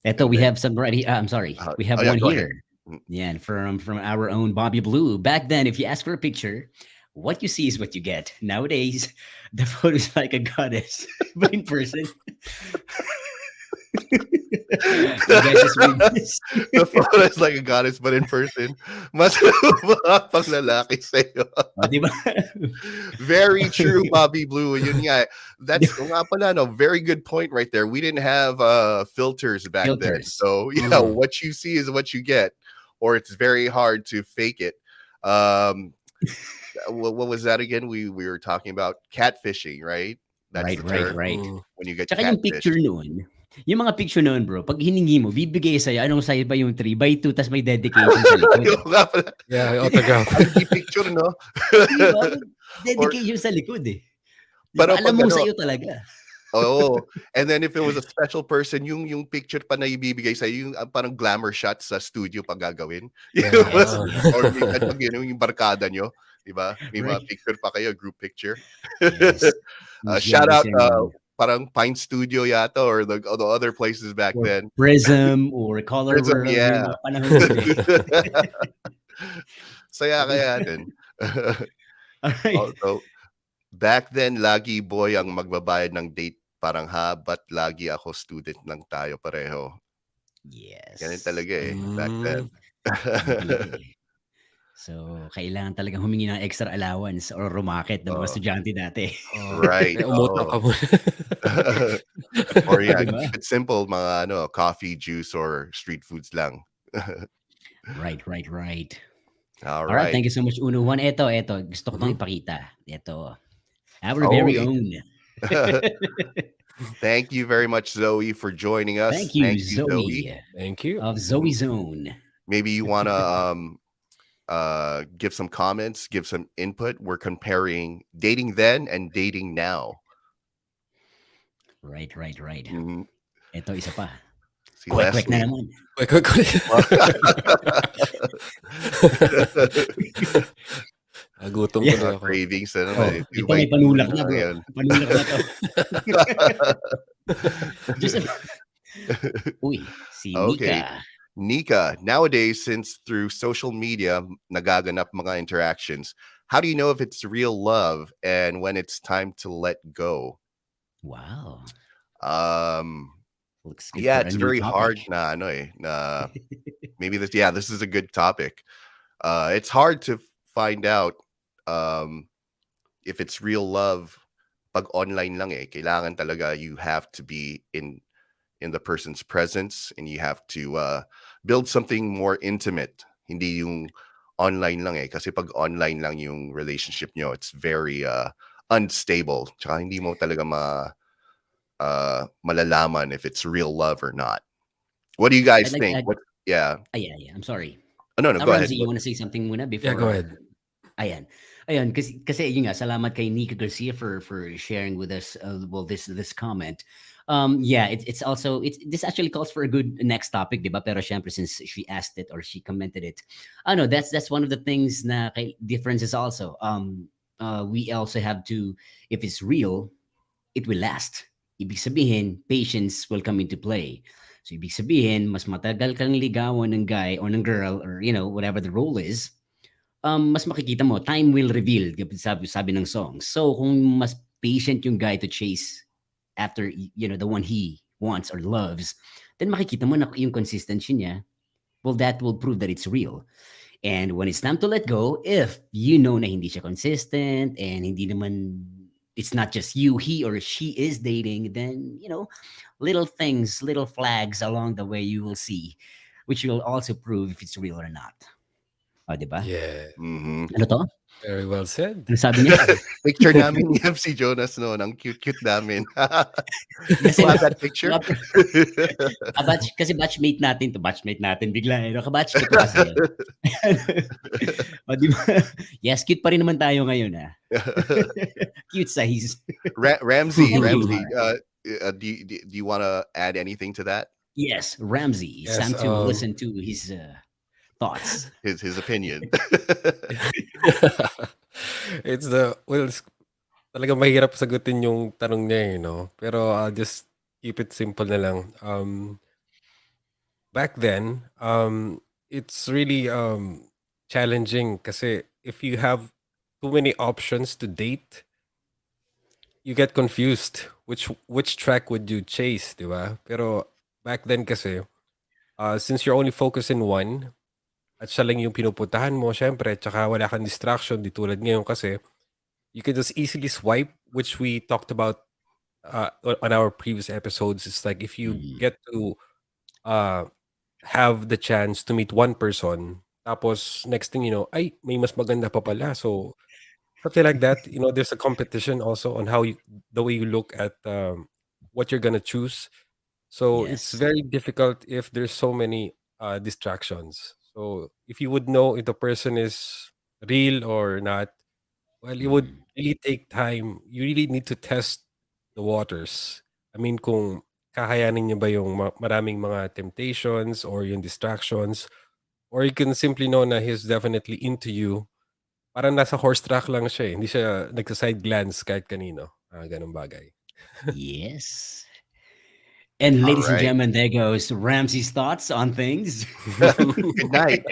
[SPEAKER 2] Eto,
[SPEAKER 1] and
[SPEAKER 2] we
[SPEAKER 1] then
[SPEAKER 2] have some right I'm sorry. We have
[SPEAKER 1] oh yeah,
[SPEAKER 2] one
[SPEAKER 1] go ahead.
[SPEAKER 2] here.
[SPEAKER 1] Mm.
[SPEAKER 2] Yeah, from our own Bobby Blue. Back then, if you ask for a picture, what you see is what you get. Nowadays, the photo is like a goddess, but in person. You guys just read this.
[SPEAKER 1] The photo is like a goddess, but in person, mas pang lalaki sa'yo.
[SPEAKER 2] Oh, di ba?
[SPEAKER 1] Very true, Bobby Blue. Yun nga, that's nga pala, no, very good point right there. We didn't have filters back then.
[SPEAKER 2] Filters.
[SPEAKER 1] So yeah,
[SPEAKER 3] Mhm.
[SPEAKER 1] what you see is what you get, or it's very hard to fake it. What was that again? We were talking about catfishing, right? That's
[SPEAKER 2] Right,
[SPEAKER 1] the
[SPEAKER 2] right,
[SPEAKER 1] term
[SPEAKER 2] right.
[SPEAKER 3] Mm.
[SPEAKER 1] when you get
[SPEAKER 2] Tsaka yung picture
[SPEAKER 1] catfished.
[SPEAKER 2] noon, yung mga picture noon, bro, pag hiningi mo, bibigay sa'yo, anong size ba yung 3x2 tas may dedication sa likod.
[SPEAKER 1] Yung nga pala,
[SPEAKER 3] Yeah, autograph.
[SPEAKER 1] hindi picture, no?
[SPEAKER 2] Di ba? May
[SPEAKER 1] Or
[SPEAKER 2] dedication sa likod, eh. Di
[SPEAKER 1] pero
[SPEAKER 2] ba? Alam
[SPEAKER 1] pag
[SPEAKER 2] mong
[SPEAKER 1] ano,
[SPEAKER 2] sa'yo talaga.
[SPEAKER 1] oo. And then if it was a special person, yung picture pa na ibibigay sa'yo, yung parang glamour shot sa studio pa gagawin.
[SPEAKER 3] Yeah.
[SPEAKER 1] Yung mas,
[SPEAKER 2] Yes,
[SPEAKER 1] or minsan pag yung barkada nyo, di ba? May mga
[SPEAKER 2] right.
[SPEAKER 1] picture pa kayo, group picture.
[SPEAKER 2] Yes. Yung
[SPEAKER 1] Shout out,
[SPEAKER 2] Jemison,
[SPEAKER 1] parang Pine Studio yata, or the other places back
[SPEAKER 2] or
[SPEAKER 1] then.
[SPEAKER 2] Prism, or Color
[SPEAKER 1] Prism,
[SPEAKER 2] World, yung
[SPEAKER 1] yeah.
[SPEAKER 2] mga panahon yun, eh.
[SPEAKER 1] Saya kaya din.
[SPEAKER 2] Alright.
[SPEAKER 1] Also, back then, lagi boy ang magbabayad ng date. Parang ba't lagi ako student lang tayo pareho. Ganun
[SPEAKER 2] Yes.
[SPEAKER 1] talaga eh, back then.
[SPEAKER 2] Indeed, eh. So, kailangan talagang humingi ng extra allowance or rumakit ng mga
[SPEAKER 1] Oo.
[SPEAKER 2] estudyante dati.
[SPEAKER 1] Right,
[SPEAKER 3] Kaya umutang ka
[SPEAKER 1] oo.
[SPEAKER 3] muna.
[SPEAKER 1] Or yeah,
[SPEAKER 2] Di ba?
[SPEAKER 1] keep it simple, mga coffee, juice, or street foods lang.
[SPEAKER 2] Right, right, right.
[SPEAKER 1] All
[SPEAKER 2] Alright,
[SPEAKER 1] right.
[SPEAKER 2] thank you so much, Uno One. Eto, gusto ko tong
[SPEAKER 3] Mhm.
[SPEAKER 2] ipakita. Eto, our very
[SPEAKER 1] Oy.
[SPEAKER 2] own.
[SPEAKER 1] Thank you very much, Zoe, for joining us.
[SPEAKER 2] Thank you,
[SPEAKER 1] Zoe.
[SPEAKER 2] Zoe,
[SPEAKER 3] Thank you.
[SPEAKER 2] of Zoe Zone.
[SPEAKER 1] Maybe you want to give some comments, give some input. We're comparing dating then and dating now.
[SPEAKER 2] Right, right, right.
[SPEAKER 1] Mhm.
[SPEAKER 2] Eto, isa pa.
[SPEAKER 1] Si
[SPEAKER 2] Kwek-kwek na
[SPEAKER 1] Leslie.
[SPEAKER 2] naman.
[SPEAKER 3] Kwek. Gutom
[SPEAKER 2] Yeah.
[SPEAKER 3] tuloy ako.
[SPEAKER 1] Cravings na
[SPEAKER 3] Oh.
[SPEAKER 1] naman. eh.
[SPEAKER 2] Ito may panulak na, bro.
[SPEAKER 1] Ngayon.
[SPEAKER 2] Panulak na to. Just Uy, si
[SPEAKER 1] Okay.
[SPEAKER 2] Nika.
[SPEAKER 1] Nika, nowadays, since through social media, nagaganap mga interactions, how do you know if it's real love and when it's time to let go?
[SPEAKER 2] Wow. Looks good
[SPEAKER 1] Yeah,
[SPEAKER 2] for a
[SPEAKER 1] it's
[SPEAKER 2] new
[SPEAKER 1] very hard
[SPEAKER 2] topic.
[SPEAKER 1] na maybe this is a good topic. It's hard to find out if it's real love pag online lang eh. Kailangan talaga you have to be in the person's presence, and you have to build something more intimate. Hindi yung online lang eh. Kasi pag online lang yung relationship nyo, it's very unstable. Tsaka hindi mo talaga malalaman if it's real love or not. What do you guys
[SPEAKER 2] I'd like to
[SPEAKER 1] think?
[SPEAKER 2] add-
[SPEAKER 1] Yeah.
[SPEAKER 2] Yeah. I'm sorry.
[SPEAKER 1] Oh, no, go ahead.
[SPEAKER 2] Ramsey, you want to say something muna before?
[SPEAKER 3] Yeah, go ahead.
[SPEAKER 2] Ayan, kasi yun nga, salamat kay Nika Garcia for sharing with us this comment. It's also this actually calls for a good next topic, diba? Pero syempre, since she asked it or she commented it, that's one of the things na differences also. We also have to, if it's real, it will last. Ibig sabihin, patience will come into play. So ibig sabihin, mas matagal kang ligawan ng guy or ng girl or whatever the role is, mas makikita mo, time will reveal, sabi ng song. So kung mas patient yung guy to chase after the one he wants or loves, then makikita mo na yung consistency niya. Well, that will prove that it's real. And when it's time to let go, if you know na hindi siya consistent and hindi naman, it's not just you, he or she is dating, then, little things, little flags along the way you will see, which will also prove if it's real or not. O, di ba?
[SPEAKER 3] Yeah.
[SPEAKER 1] Mhm.
[SPEAKER 2] Ano to?
[SPEAKER 3] Very well said.
[SPEAKER 2] Ano sabi niya?
[SPEAKER 1] Picture namin ni MC Jonas noon. Ang cute-cute namin.
[SPEAKER 2] Kasi
[SPEAKER 1] You have that picture?
[SPEAKER 2] kasi batchmate natin bigla kabatch ko to kasi. O, di ba? Yes, cute pa rin naman tayo ngayon, Cute size.
[SPEAKER 1] Ramsey,
[SPEAKER 2] Anyway.
[SPEAKER 1] do you want to add anything to that?
[SPEAKER 2] Yes, Ramsey.
[SPEAKER 3] Yes,
[SPEAKER 2] It's time to listen to his thoughts.
[SPEAKER 1] His opinion.
[SPEAKER 3] it's talagang mahirap sagutin yung tanong niya Pero I'll just keep it simple na lang. Back then, it's really challenging kasi if you have too many options to date, you get confused which track would you chase, di ba? Pero back then kasi, since you're only focused in one, at siya lang yung pinupuntahan mo, syempre, tsaka wala kang distraction, di tulad ngayon kasi, you can just easily swipe, which we talked about on our previous episodes. It's like if you get to have the chance to meet one person, tapos next thing you know, ay, may mas maganda pa pala. So, something like that. There's a competition also on the way you look at what you're gonna choose. So it's
[SPEAKER 2] Yes.
[SPEAKER 3] very difficult if there's so many distractions. So if you would know if the person is real or not, well, you would really take time. You really need to test the waters. I mean, kung kakayanin niya ba yung maraming mga temptations or yung distractions, or you can simply know na he's definitely into you. Parang nasa horse track lang siya eh. Hindi siya nagsa-side glance kahit kanino. Ganun bagay.
[SPEAKER 2] Yes. And
[SPEAKER 1] All
[SPEAKER 2] ladies and
[SPEAKER 1] right.
[SPEAKER 2] gentlemen, there goes Ramsey's thoughts on things.
[SPEAKER 1] Good night.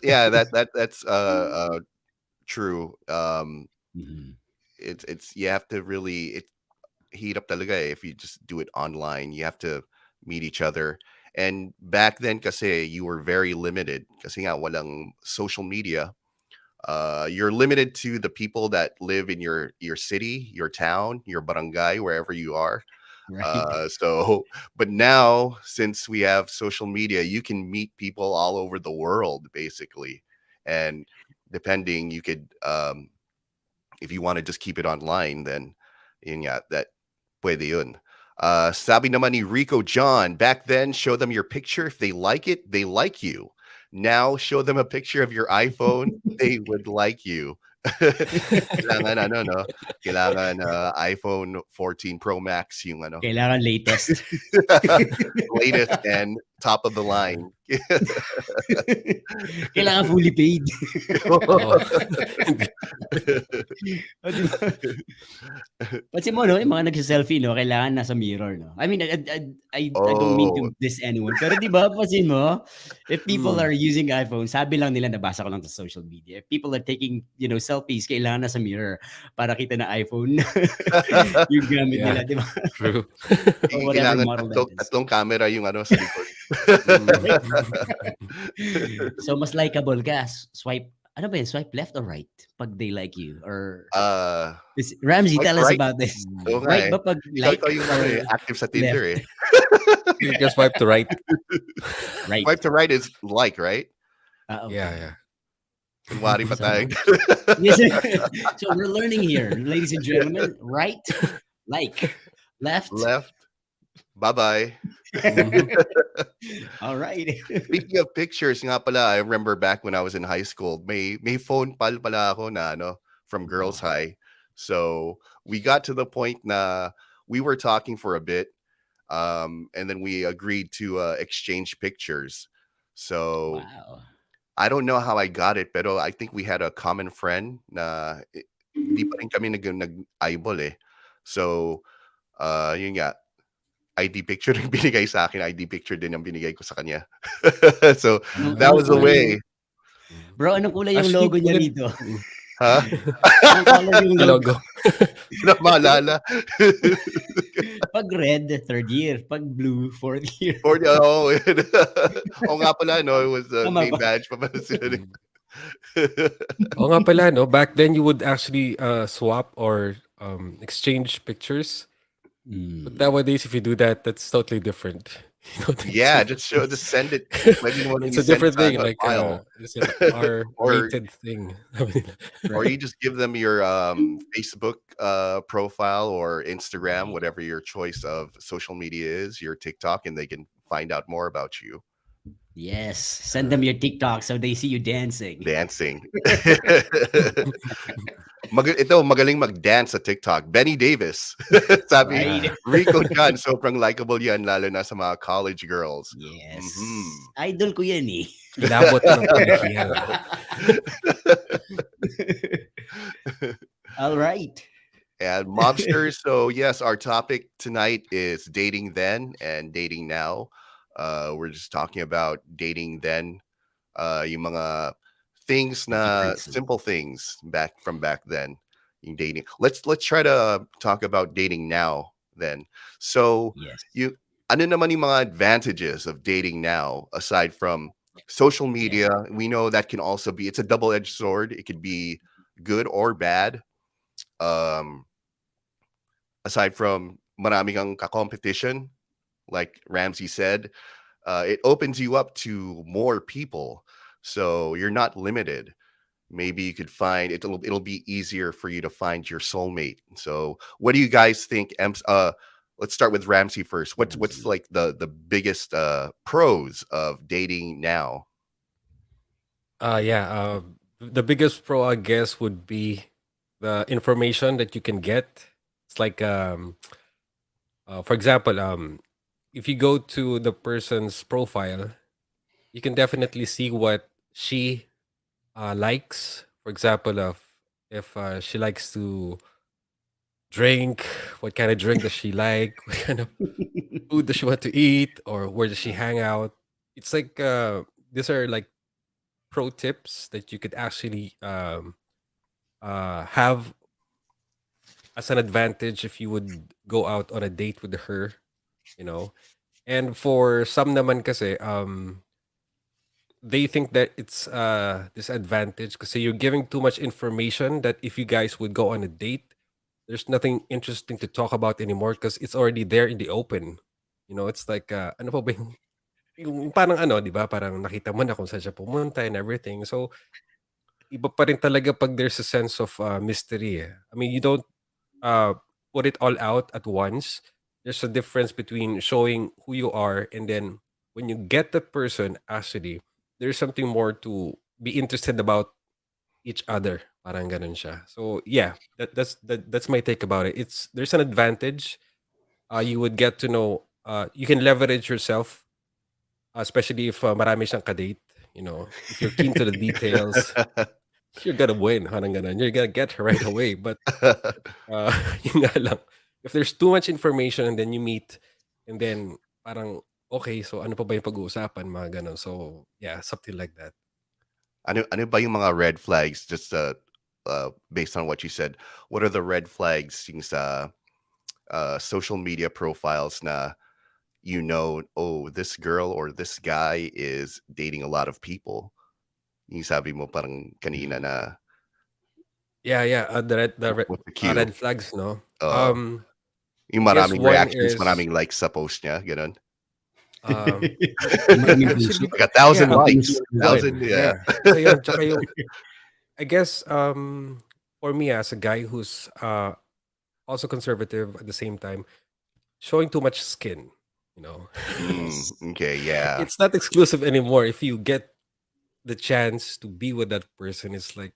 [SPEAKER 1] Yeah, that's true.
[SPEAKER 2] Mhm.
[SPEAKER 1] It's you have to really heat up talaga if you just do it online. You have to meet each other. And back then kasi you were very limited kasi nga walang social media. You're limited to the people that live in your city, your town, your barangay, wherever you are.
[SPEAKER 2] Right.
[SPEAKER 1] But now since we have social media, you can meet people all over the world basically. And depending, you could if you want to just keep it online, then yun nga, that pwede yun. Sabi naman ni Rico John, back then, show them your picture. If they like it, they like you. Now, show them a picture of your iPhone. They would like you. Kailangan no? Kailangan iPhone 14 Pro Max yung
[SPEAKER 2] Kailangan latest.
[SPEAKER 1] latest and top of the line.
[SPEAKER 2] Kailangan fully paid.
[SPEAKER 3] Oo.
[SPEAKER 2] O, di ba? Pansin mo, yung mga nagsa-selfie, kailangan nasa mirror, I mean, I don't mean to diss anyone. Pero di ba, pansin mo, if people are using iPhone, sabi lang nila, nabasa ko lang sa social media, if people are taking, selfies, kailangan nasa mirror para kita na iPhone yung gamit nila, di ba?
[SPEAKER 3] True.
[SPEAKER 2] Or whatever
[SPEAKER 1] Kailangan
[SPEAKER 2] model that is.
[SPEAKER 1] tatlong camera yung sa likod.
[SPEAKER 2] So, mas likable ka. Swipe, ano ba yun? Swipe left or right pag they like you? Or Ramsey,
[SPEAKER 1] swipe
[SPEAKER 2] tell us
[SPEAKER 1] right.
[SPEAKER 2] about this.
[SPEAKER 1] Oo nga
[SPEAKER 2] Right
[SPEAKER 1] eh.
[SPEAKER 2] ba pag like
[SPEAKER 1] Ikaw yung active sa Tinder
[SPEAKER 2] left?
[SPEAKER 3] You can swipe to right.
[SPEAKER 2] Right.
[SPEAKER 1] Swipe to right is like, right?
[SPEAKER 2] Okay.
[SPEAKER 3] Yeah.
[SPEAKER 1] Kunwari pa tayo.
[SPEAKER 2] Yes. So we're learning here, ladies and gentlemen. Right, like, left.
[SPEAKER 1] Bye-bye.
[SPEAKER 2] All right.
[SPEAKER 1] Speaking of pictures, nga pala, I remember back when I was in high school, may phone pala ako na from Girls High. So we got to the point na we were talking for a bit, and then we agreed to exchange pictures. So
[SPEAKER 2] Wow.
[SPEAKER 1] I don't know how I got it, pero I think we had a common friend na hindi pa rin kami nag-eyeball eh. So, yun nga, ID picture yung binigay sa akin, ID picture din yung binigay ko sa kanya. So, that
[SPEAKER 2] Anong
[SPEAKER 1] was the
[SPEAKER 3] Mm.
[SPEAKER 2] kulay yung
[SPEAKER 1] way.
[SPEAKER 2] bro, anong kulay yung
[SPEAKER 3] Actually,
[SPEAKER 2] logo niya
[SPEAKER 3] maganda.
[SPEAKER 2] rito?
[SPEAKER 1] Ha?
[SPEAKER 2] Anong color yung
[SPEAKER 3] Yung
[SPEAKER 2] logo?
[SPEAKER 3] logo.
[SPEAKER 1] Hindi na maalala.
[SPEAKER 2] Pag red, third year. Pag blue, fourth year.
[SPEAKER 1] Or, oo. Oo nga pala, no? It was
[SPEAKER 2] Tama
[SPEAKER 1] name
[SPEAKER 2] ba?
[SPEAKER 1] badge pa pala sila.
[SPEAKER 3] Mm. Oo nga pala, no? Back then, you would actually swap or exchange pictures. But
[SPEAKER 2] Mm.
[SPEAKER 3] nowadays, if you do that, that's totally different. You know,
[SPEAKER 1] Yeah, just send it. Pwede mo nang
[SPEAKER 3] it's a
[SPEAKER 1] i-send
[SPEAKER 3] different
[SPEAKER 1] sa
[SPEAKER 3] thing.
[SPEAKER 1] ano,
[SPEAKER 3] Like
[SPEAKER 1] file.
[SPEAKER 3] it's an
[SPEAKER 1] Or
[SPEAKER 3] R-rated thing. Sabi nila.
[SPEAKER 1] or
[SPEAKER 2] Right.
[SPEAKER 1] you just give them your Facebook profile or Instagram,
[SPEAKER 2] Right.
[SPEAKER 1] whatever your choice of social media is, your TikTok, and they can find out more about you
[SPEAKER 2] Yes. Send them your TikTok so they see you dancing.
[SPEAKER 1] dancing. Ito, magaling mag-dance sa TikTok. Benny Davis. Sabi,
[SPEAKER 2] Right.
[SPEAKER 1] Rico Chan, sobrang likable yan, lalo na sa mga college girls.
[SPEAKER 2] Yes.
[SPEAKER 1] Mhm.
[SPEAKER 2] Idol ko yan eh.
[SPEAKER 3] Kilabot ng kolehial.
[SPEAKER 2] All right.
[SPEAKER 1] And mobsters. So yes, our topic tonight is dating then and dating now. We're just talking about dating then. Yung mga things na
[SPEAKER 2] Differences.
[SPEAKER 1] simple things back then. Yung dating. Let's try to talk about dating now then. So
[SPEAKER 2] Yes.
[SPEAKER 1] ano naman yung mga advantages of dating now aside from social media? We know that can also be, it's a double-edged sword. It could be good or bad. Aside from marami kang ka-competition, like Ramsey said, it opens you up to more people. So you're not limited. Maybe you could find it'll be easier for you to find your soulmate. So what do you guys think? Let's start with Ramsey first. What's
[SPEAKER 2] Ramsey.
[SPEAKER 1] like the biggest pros of dating now?
[SPEAKER 3] Yeah. The biggest pro, I guess, would be the information that you can get. It's like, for example, if you go to the person's profile, you can definitely see what she likes. For example, of if she likes to drink, what kind of drink does she like? What kind of food does she want to eat, or where does she hang out? It's like these are like pro tips that you could actually have as an advantage if you would go out on a date with her, you know. And for some naman kasi, they think that it's disadvantage because you're giving too much information that if you guys would go on a date, there's nothing interesting to talk about anymore because it's already there in the open. You know, it's like, ano pa ba yung parang ano, di ba? Parang nakita mo na kung saan siya pumunta and everything. So, iba pa rin talaga pag there's a sense of mystery. I mean, you don't put it all out at once. There's a difference between showing who you are and then when you get the person, actually, there's something more to be interested about each other. Parang ganun siya. So yeah, that's my take about it. There's an advantage. You would get to know. You can leverage yourself, especially if marami siyang kadate. You know, if you're keen to the details, you're gonna win. Parang ganun. You're gonna get her right away. But yun nga lang. If there's too much information and then you meet and then parang okay, so ano pa ba yung pag-uusapan, mga ganun. So yeah, something like that.
[SPEAKER 1] Ano ba yung mga red flags, just based on what you said? What are the red flags yung sa social media profiles na oh, this girl or this guy is dating a lot of people? Yung sabi mo parang kanina na
[SPEAKER 3] Yeah.
[SPEAKER 1] what's the cue?
[SPEAKER 3] Red flags, no?
[SPEAKER 1] Oo. Yung
[SPEAKER 3] I guess
[SPEAKER 1] maraming
[SPEAKER 3] one
[SPEAKER 1] reactions,
[SPEAKER 3] is
[SPEAKER 1] maraming likes sa post niya, ganun.
[SPEAKER 2] Maraming
[SPEAKER 3] actually,
[SPEAKER 1] Like 1,000
[SPEAKER 3] yeah,
[SPEAKER 1] likes,
[SPEAKER 2] one.
[SPEAKER 1] 1,000, yeah.
[SPEAKER 3] So yun, tsaka yung, I guess for me as a guy who's also conservative at the same time, showing too much skin, you know.
[SPEAKER 1] Okay, yeah.
[SPEAKER 3] It's not exclusive anymore. If you get the chance to be with that person, it's like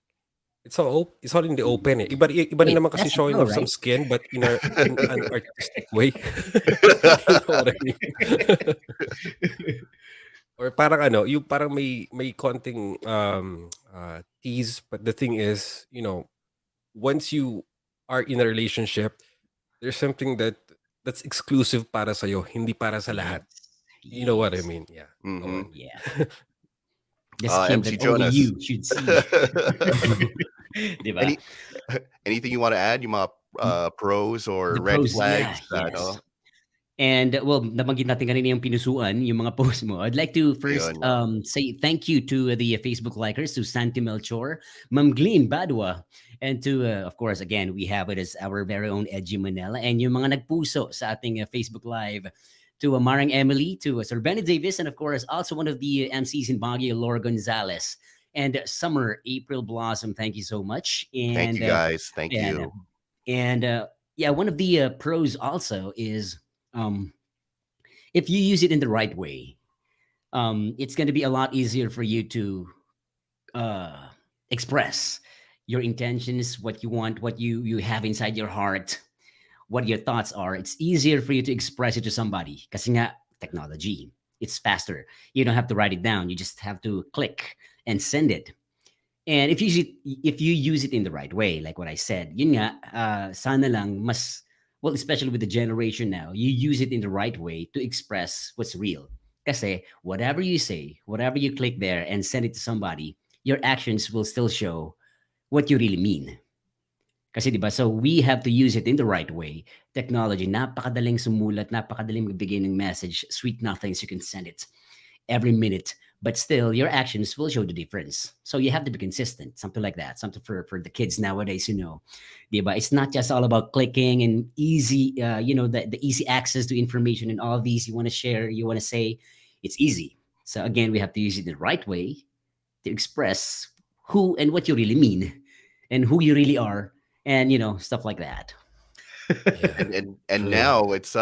[SPEAKER 3] it's all in the open. Iba
[SPEAKER 2] Wait,
[SPEAKER 3] naman kasi
[SPEAKER 2] that's a
[SPEAKER 3] showing
[SPEAKER 2] pro,
[SPEAKER 3] of some
[SPEAKER 2] right?
[SPEAKER 3] skin, but in an artistic way. You know what I mean? Or parang ano, yung parang may konting tease, but the thing is, you know, once you are in a relationship, there's something that's exclusive para sa'yo, hindi para sa
[SPEAKER 2] Yes.
[SPEAKER 3] lahat. You know what I
[SPEAKER 2] Yes.
[SPEAKER 3] mean? Yeah. Go
[SPEAKER 1] Mm-hmm.
[SPEAKER 3] on.
[SPEAKER 2] Yeah. The skin
[SPEAKER 1] MC
[SPEAKER 2] that only
[SPEAKER 1] Jonas.
[SPEAKER 2] you should see. Di ba?
[SPEAKER 1] Any anything you want to add? Yung mga pros or
[SPEAKER 2] The
[SPEAKER 1] red
[SPEAKER 2] pros, yeah,
[SPEAKER 1] flags?
[SPEAKER 2] yes. And well, nabanggit natin kanina yung pinusuan, yung mga post mo. I'd like to first
[SPEAKER 1] Ayun.
[SPEAKER 2] say thank you to the Facebook likers, to Santi Melchor, Ma'am Glean Badwa, and to, of course, again, we have it as our very own Edgy Manila, and yung mga nagpuso sa ating Facebook Live, to Marang Emily, to Sir Benny Davis, and of course, also one of the MCs in Baguio, Laura Gonzalez, and Summer April Blossom. Thank you so much.
[SPEAKER 1] Thank you,
[SPEAKER 2] And
[SPEAKER 1] guys. Thank
[SPEAKER 2] and
[SPEAKER 1] you.
[SPEAKER 2] and yeah, one of the pros also is um, if you use it in the right way, it's going to be a lot easier for you to uh, express your intentions, what you want, what you have inside your heart, what your thoughts are. It's easier for you to express it to somebody. Kasi nga, technology, it's faster. You don't have to write it down. You just have to click and send it. And if you use it in the right way, like what I said, yun nga, sana lang mas, well, especially with the generation now, you use it in the right way to express what's real. Kasi whatever you say, whatever you click there and send it to somebody, your actions will still show what you really mean. Kasi 'di ba? So we have to use it in the right way. Technology, napakadaling sumulat, napakadaling magbigay ng message, sweet nothings, you can send it every minute, but still your actions will show the difference. So you have to be consistent, something like that, something for the kids nowadays, diba? It's not just all about clicking and easy, the easy access to information and all of these you want to share, you want to say, it's easy. So again, we have to use it the right way to express who and what you really mean and who you really are, and stuff like that.
[SPEAKER 3] Yeah.
[SPEAKER 1] And
[SPEAKER 3] True.
[SPEAKER 1] now it's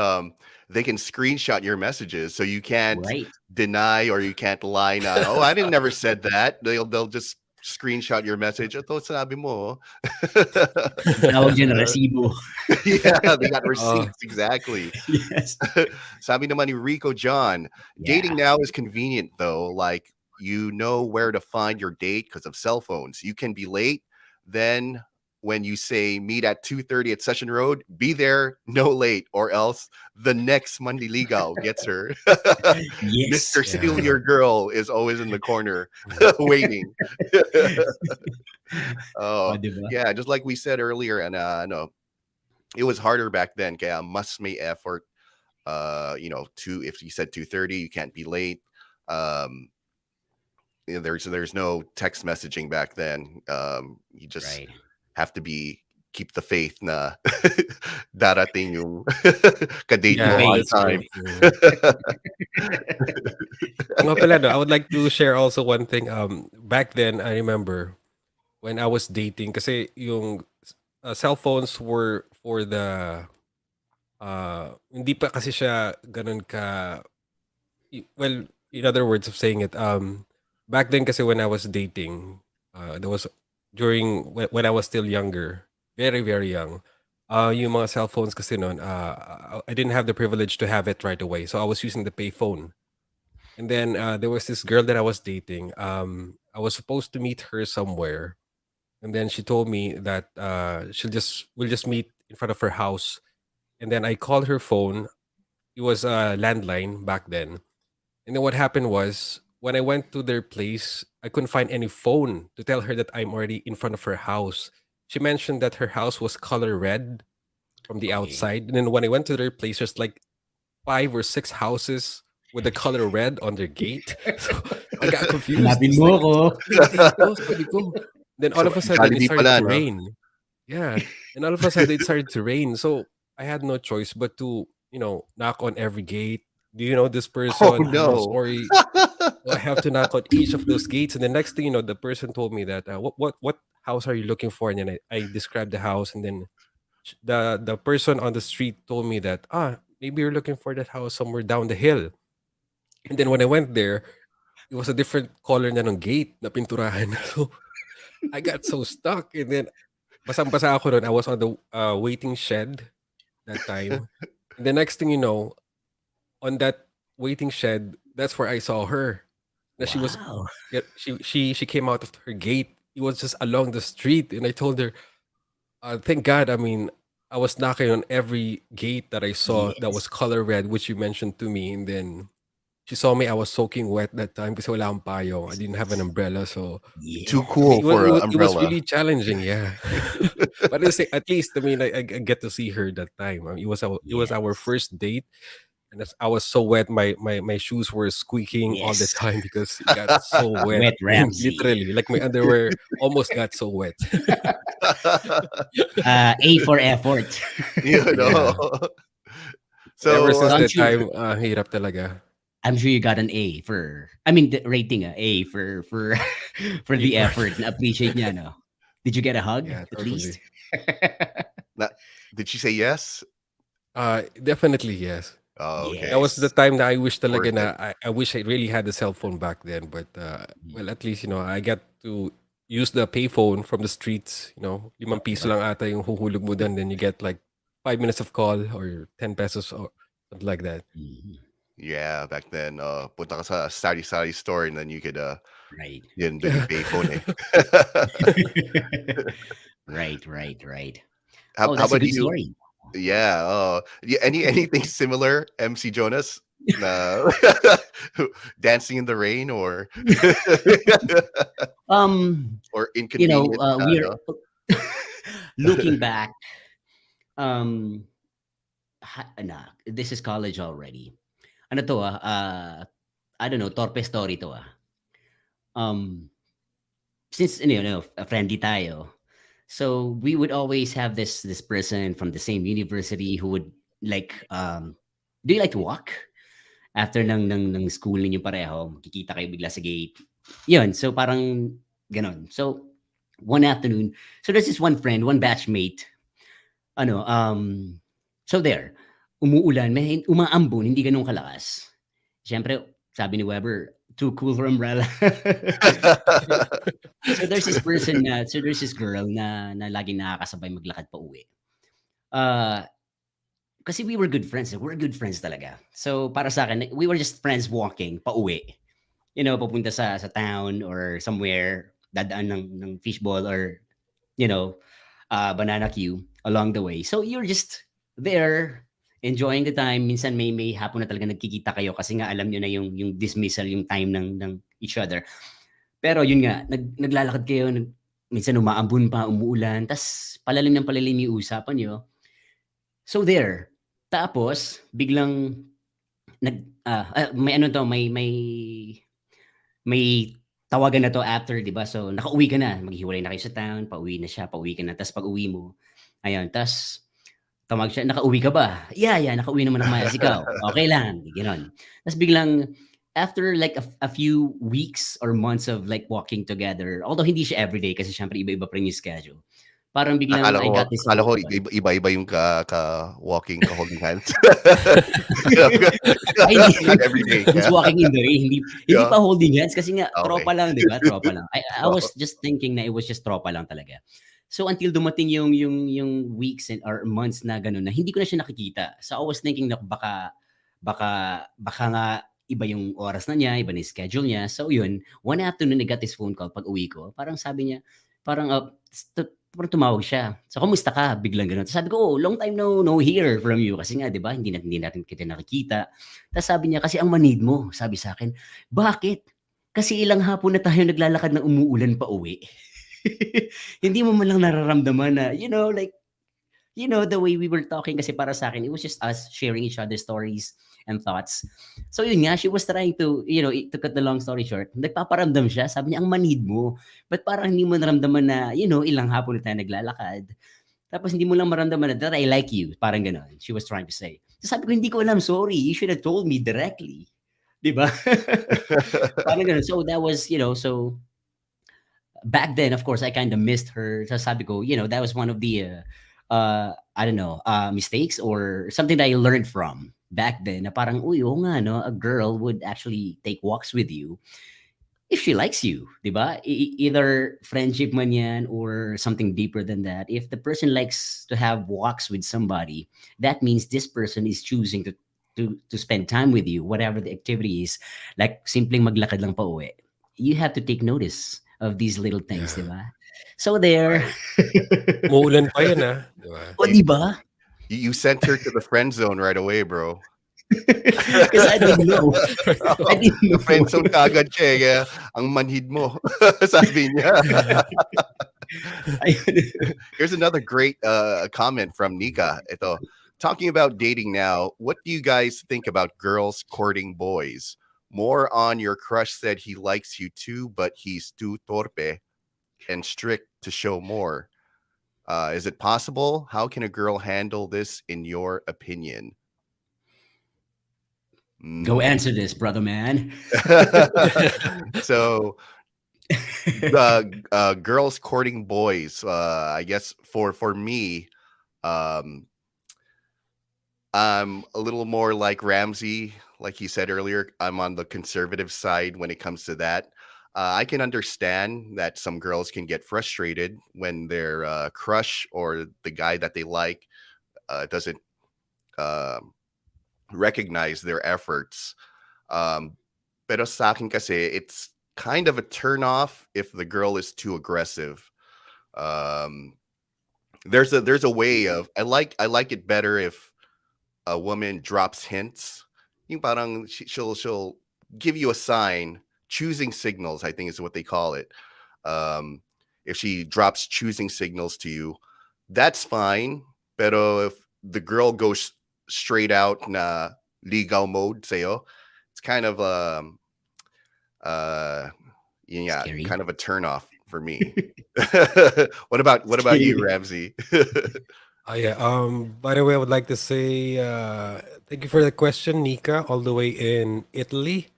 [SPEAKER 1] they can screenshot your messages, so you can't
[SPEAKER 2] Right.
[SPEAKER 1] deny or you can't lie na, oh, I didn't never said that. They'll just screenshot your message. Ito sinabi mo.
[SPEAKER 2] Ang tawag dyan, resibo.
[SPEAKER 1] Yeah, they got
[SPEAKER 3] Oh,
[SPEAKER 1] receipts, exactly.
[SPEAKER 2] Yes.
[SPEAKER 1] Sabi naman ni Rico John, dating
[SPEAKER 2] Yeah.
[SPEAKER 1] now is convenient though. Like you know where to find your date because of cell phones. You can be late. Then when you say meet at 2:30 at Session Road, be there no late, or else the next Monday Ligaw gets her.
[SPEAKER 2] Yes.
[SPEAKER 1] Mr. Steal
[SPEAKER 3] yeah.
[SPEAKER 1] Your Girl is always in the corner waiting.
[SPEAKER 2] Oh,
[SPEAKER 1] Oh,
[SPEAKER 2] diba?
[SPEAKER 1] yeah, just like we said earlier, and no, it was harder back then. Kaya mas may effort. If you said 2:30, you can't be late. Um, there's no text messaging back then. You just
[SPEAKER 2] Right.
[SPEAKER 1] have to keep the faith na darating yung kadate
[SPEAKER 3] Yeah,
[SPEAKER 1] mo on
[SPEAKER 3] that's very
[SPEAKER 1] time.
[SPEAKER 3] true. Nga pala, no, I would like to share also one thing. Back then, I remember when I was dating, kasi yung cell phones were for the hindi pa kasi siya ganun ka well, in other words of saying it, back then kasi when I was dating, there was during when I was still younger, very very young. Yung mga cell phones kasi noon, I didn't have the privilege to have it right away, so I was using the payphone. And then there was this girl that I was dating. I was supposed to meet her somewhere, and then she told me that we'll just meet in front of her house. And then I called her phone. It was a landline back then. And then what happened was when I went to their place, I couldn't find any phone to tell her that I'm already in front of her house. She mentioned that her house was color red from the
[SPEAKER 2] Okay.
[SPEAKER 3] outside. And then when I went to their place, there's like 5 or 6 houses with the color red on their gate. So I got confused.
[SPEAKER 2] Hanapin
[SPEAKER 3] It's
[SPEAKER 2] mo
[SPEAKER 3] like,
[SPEAKER 2] ko.
[SPEAKER 3] sabi ko. Then all
[SPEAKER 1] So,
[SPEAKER 3] of a sudden it
[SPEAKER 1] Jollibee
[SPEAKER 3] started
[SPEAKER 1] pala,
[SPEAKER 3] to
[SPEAKER 1] no?
[SPEAKER 3] rain. Yeah. And all of a sudden it started to rain. So I had no choice but to, knock on every gate. Do you know this
[SPEAKER 1] Oh
[SPEAKER 3] person? Do you know
[SPEAKER 1] no.
[SPEAKER 3] story? So I have to knock on each of those gates. And the next thing you know, the person told me that, what house are you looking for? And then I described the house. And then the person on the street told me that, maybe you're looking for that house somewhere down the hill. And then when I went there, it was a different color na ng gate na pinturahan. So I got so stuck. And then basang-basa ako nun. I was on the waiting shed that time. And the next thing you know, on that waiting shed, that's where I saw her. Na she was
[SPEAKER 2] Wow.
[SPEAKER 3] she came out of her gate. It was just along the street, and I told her, "Thank God. I mean, I was knocking on every gate that I saw that was
[SPEAKER 2] Yes.
[SPEAKER 3] color red, which you mentioned to me, and then she saw me. I was soaking wet that time because wala akong payong. I didn't have an umbrella, so
[SPEAKER 1] Too
[SPEAKER 2] Yes.
[SPEAKER 1] cool for an
[SPEAKER 3] it was
[SPEAKER 1] umbrella.
[SPEAKER 3] really challenging. Yeah, but at least I mean I get to see her that time. I mean, it was our
[SPEAKER 2] Yes.
[SPEAKER 3] first date, and I was so wet. My shoes were squeaking all the
[SPEAKER 2] Yes.
[SPEAKER 3] time because it got so wet.
[SPEAKER 2] Wet
[SPEAKER 3] I mean,
[SPEAKER 2] Ramsey.
[SPEAKER 3] literally, like my underwear almost got so wet.
[SPEAKER 2] A for effort.
[SPEAKER 1] You know.
[SPEAKER 3] Yeah. Ever
[SPEAKER 1] So
[SPEAKER 3] since
[SPEAKER 2] So I'm
[SPEAKER 3] that
[SPEAKER 2] sure
[SPEAKER 3] time, hirap talaga.
[SPEAKER 2] I'm sure you got an A for I mean the rating A for for the
[SPEAKER 3] Effort.
[SPEAKER 2] effort. Na appreciate niya, no? Did you get a hug
[SPEAKER 3] Yeah,
[SPEAKER 2] at least?
[SPEAKER 3] totally.
[SPEAKER 1] na- did she say yes?
[SPEAKER 3] Definitely yes.
[SPEAKER 1] Oh,
[SPEAKER 3] That
[SPEAKER 1] okay.
[SPEAKER 3] was the
[SPEAKER 2] Yes.
[SPEAKER 3] time that I wish talaga
[SPEAKER 1] Worth it.
[SPEAKER 3] na I wish I really had a cell phone back then. But
[SPEAKER 2] Mm,
[SPEAKER 3] well, at least I got to use the payphone from the streets. 5 piso lang ata yung huhulog mo doon. Then you get like 5 minutes of call or 10 pesos or something like that.
[SPEAKER 2] mhm.
[SPEAKER 1] Yeah, back then, punta ka sa sari-sari store and then you could,
[SPEAKER 2] Right.
[SPEAKER 1] yun, dun yung payphone eh.
[SPEAKER 2] Right, right, right.
[SPEAKER 1] how,
[SPEAKER 2] Oh,
[SPEAKER 1] how
[SPEAKER 2] that's a
[SPEAKER 1] about
[SPEAKER 2] good
[SPEAKER 1] you?
[SPEAKER 2] story.
[SPEAKER 1] Yeah, yeah, anything similar, MC Jonas? Na dancing in the rain or
[SPEAKER 2] Um,
[SPEAKER 1] or inconvenient,
[SPEAKER 2] we are
[SPEAKER 1] no?
[SPEAKER 2] looking back, um, this is college already. Ano to I don't know, torpe story to Um, since friendly tayo, so we would always have this person from the same university who would like do you like to walk after ng school ninyo pareho? Makikita kayo bigla sa gate. Yun, so parang ganon. So one afternoon, so there's this one friend, one batchmate. Ano, so there, umuulan, may umaambon, hindi ganun kalakas. Siyempre, sabi ni Weber, too cool for umbrella. So there's this girl na laging nakakasabay maglakad pa uwi. Kasi we were good friends. We're good friends talaga. So para sa akin, we were just friends walking pa uwi. Papunta sa town or somewhere, dadaan ng fishball or, banana queue along the way. So you're just there enjoying the time. Minsan may hapon na talaga nagkikita kayo kasi nga alam niyo na yung dismissal, yung time ng each other. Pero yun nga, naglalakad kayo, minsan umaambon pa, umuulan, tas palalim ng palalim yung usapan niyo. So there. Tapos biglang may ano to, may tawagan na to after, 'di ba? So nakauwi ka na, maghiwalay na kayo sa town, pauwi na siya, pauwi ka na. Tas pag-uwi mo, ayun, tas tawag siya, "Nakauwi ka ba?" "Yeah, yeah, nakauwi naman ako maayos, ikaw?" "Okey lang." Gano'n. Tas biglang after like a few weeks or months of like walking together, although hindi siya everyday kasi siyempre iba-iba pa rin yung schedule. Parang biglang
[SPEAKER 1] Akala
[SPEAKER 2] I
[SPEAKER 1] ko
[SPEAKER 2] got this
[SPEAKER 1] akala
[SPEAKER 2] phone
[SPEAKER 1] ko
[SPEAKER 2] call.
[SPEAKER 1] iba-iba yung ka-walking, ka-holding hands.
[SPEAKER 2] Ay hindi,
[SPEAKER 1] Not every day,
[SPEAKER 2] just
[SPEAKER 1] yeah.
[SPEAKER 2] walking in the rain, hindi
[SPEAKER 1] Yeah,
[SPEAKER 2] pa holding hands kasi nga
[SPEAKER 1] okey.
[SPEAKER 2] tropa lang, 'di ba? Tropa lang. I
[SPEAKER 1] Oo.
[SPEAKER 2] was just thinking na it was just tropa lang talaga. So until dumating yung weeks or months na gano'n na hindi ko na siya nakikita. So I was thinking na baka nga iba yung oras na niya, iba na yung schedule niya. So yun, one afternoon I got this phone call pag-uwi ko. Parang sabi niya, parang parang tumawag siya. So, "Kamusta ka?" Biglang gano'n. Tapos sabi ko, "Oh, long time no hear from you." Kasi nga 'di ba, hindi natin kita nakikita. Tapos sabi niya, "Kasi ang manid mo." Sabi sa'kin. "Bakit?" "Kasi ilang hapon na tayo naglalakad ng umuulan pauwi." Hindi mo man lang nararamdaman na, like, the way we were talking kasi para sa'kin, it was just us sharing each other's stories and thoughts. So yun nga, she was trying to, to cut the long story short, nagpaparamdam siya. Sabi niya, "Ang manhid mo. Ba't parang hindi mo naramdaman na, ilang hapon na tayo naglalakad. Tapos hindi mo lang maramdaman na that I like you." Parang gano'n. She was trying to say. So sabi ko, "Hindi ko alam, sorry. You should have told me directly." 'Di ba? Parang gano'n. So that was, so back then, of course, I kind of missed her. So sabi ko, that was one of the, I don't know, mistakes or something that I learned from back then. Na parang, uy, oo nga, no, a girl would actually take walks with you if she likes you, di ba? Either friendship man yan or something deeper than that. If the person likes to have walks with somebody, that means this person is choosing to spend time with you, whatever the activity is. Like simpleng maglakad lang pa uwi. You have to take notice of these little things, diba? So there.
[SPEAKER 1] Right.
[SPEAKER 3] Umuulan pa yan, di ba?
[SPEAKER 2] O, diba?
[SPEAKER 1] You sent her to the friend zone right away, bro.
[SPEAKER 2] Because I didn't know. I didn't know.
[SPEAKER 1] Friend zone ka agad siya, eh, kaya ang manhid mo, sabi niya. Here's another great comment from Nika. Ito, talking about dating now, what do you guys think about girls courting boys? More on your crush said he likes you too, but he's too torpe and strict to show more. Is it possible? How can a girl handle this in your opinion?
[SPEAKER 2] Go answer this, brother man.
[SPEAKER 1] So the girls courting boys, I guess for me, I'm a little more like Ramsey, like he said earlier. I'm on the conservative side when it comes to that. I can understand that some girls can get frustrated when their crush or the guy that they like doesn't uh, recognize their efforts. Pero sa akin kasi, it's kind of a turn off if the girl is too aggressive. There's a way of I like it better if a woman drops hints. Yung parang she'll give you a sign, choosing signals, I think is what they call it. If she drops choosing signals to you, that's fine. Pero if the girl goes straight out na ligaw mode sa'yo, it's kind of yeah,
[SPEAKER 2] Scary.
[SPEAKER 1] kind of a turn off for me. What about you, Ramsey?
[SPEAKER 3] Yeah. By the way, I would like to say thank you for the question, Nika, all the way in Italy.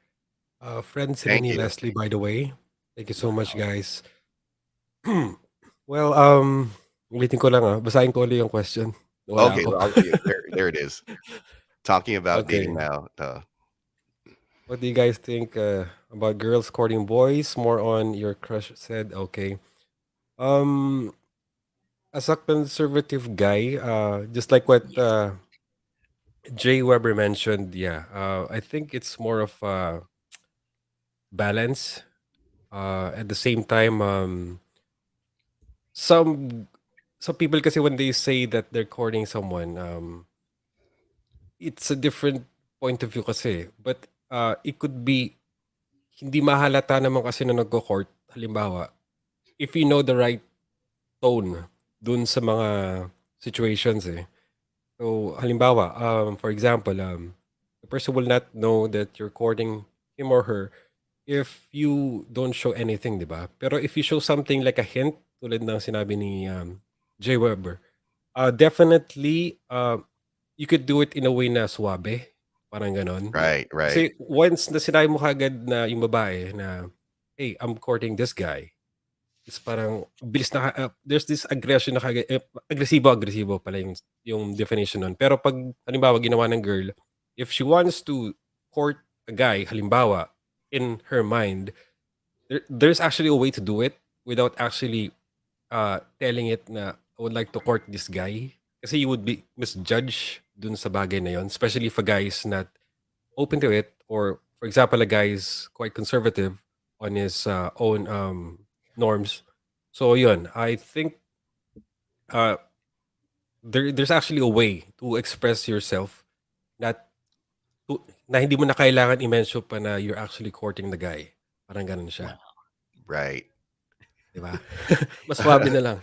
[SPEAKER 3] Friend si
[SPEAKER 1] Thank
[SPEAKER 3] ni
[SPEAKER 1] you.
[SPEAKER 3] Leslie, by the way. Thank you so much, guys. Well, ulitin ko lang basahin ko ulit yung question. Wala
[SPEAKER 1] Okay,
[SPEAKER 3] ako.
[SPEAKER 1] yeah, there it is. Talking about dating
[SPEAKER 3] Okay.
[SPEAKER 1] now.
[SPEAKER 3] What do you guys think about girls courting boys? More on your crush said. Okay. As a conservative guy, just like what Jay Weber mentioned, yeah, I think it's more of balance. At the same time, some some people kasi when they say that they're courting someone, it's a different point of view kasi. But it could be hindi mahalata naman kasi na nagko-court. Halimbawa, if you know the right tone dun sa mga situations eh. So, halimbawa, for example, the person will not know that you're courting him or her if you don't show anything, di ba? Pero if you show something like a hint, tulad ng sinabi ni Jay Weber, definitely, you could do it in a way na suabe. Parang ganon.
[SPEAKER 1] Right.
[SPEAKER 3] Kasi once na sinabi mo kagad na yung babae na, hey, I'm courting this guy, it's parang bilis na there's this aggression na kagad, agresibo pala yung definition nun. Pero pag halimbawa ginawa ng girl, if she wants to court a guy, halimbawa, in her mind, there's actually a way to do it without actually telling it na I would like to court this guy. Kasi you would be misjudged dun sa bagay na yon, especially if a guy is not open to it, or for example, a guy is quite conservative on his own norms. So yun, I think there's actually a way to express yourself that na hindi mo na kailangan i-mention pa na you're actually courting the guy. Parang ganun siya.
[SPEAKER 1] Right.
[SPEAKER 3] Diba? Mas swabe na lang.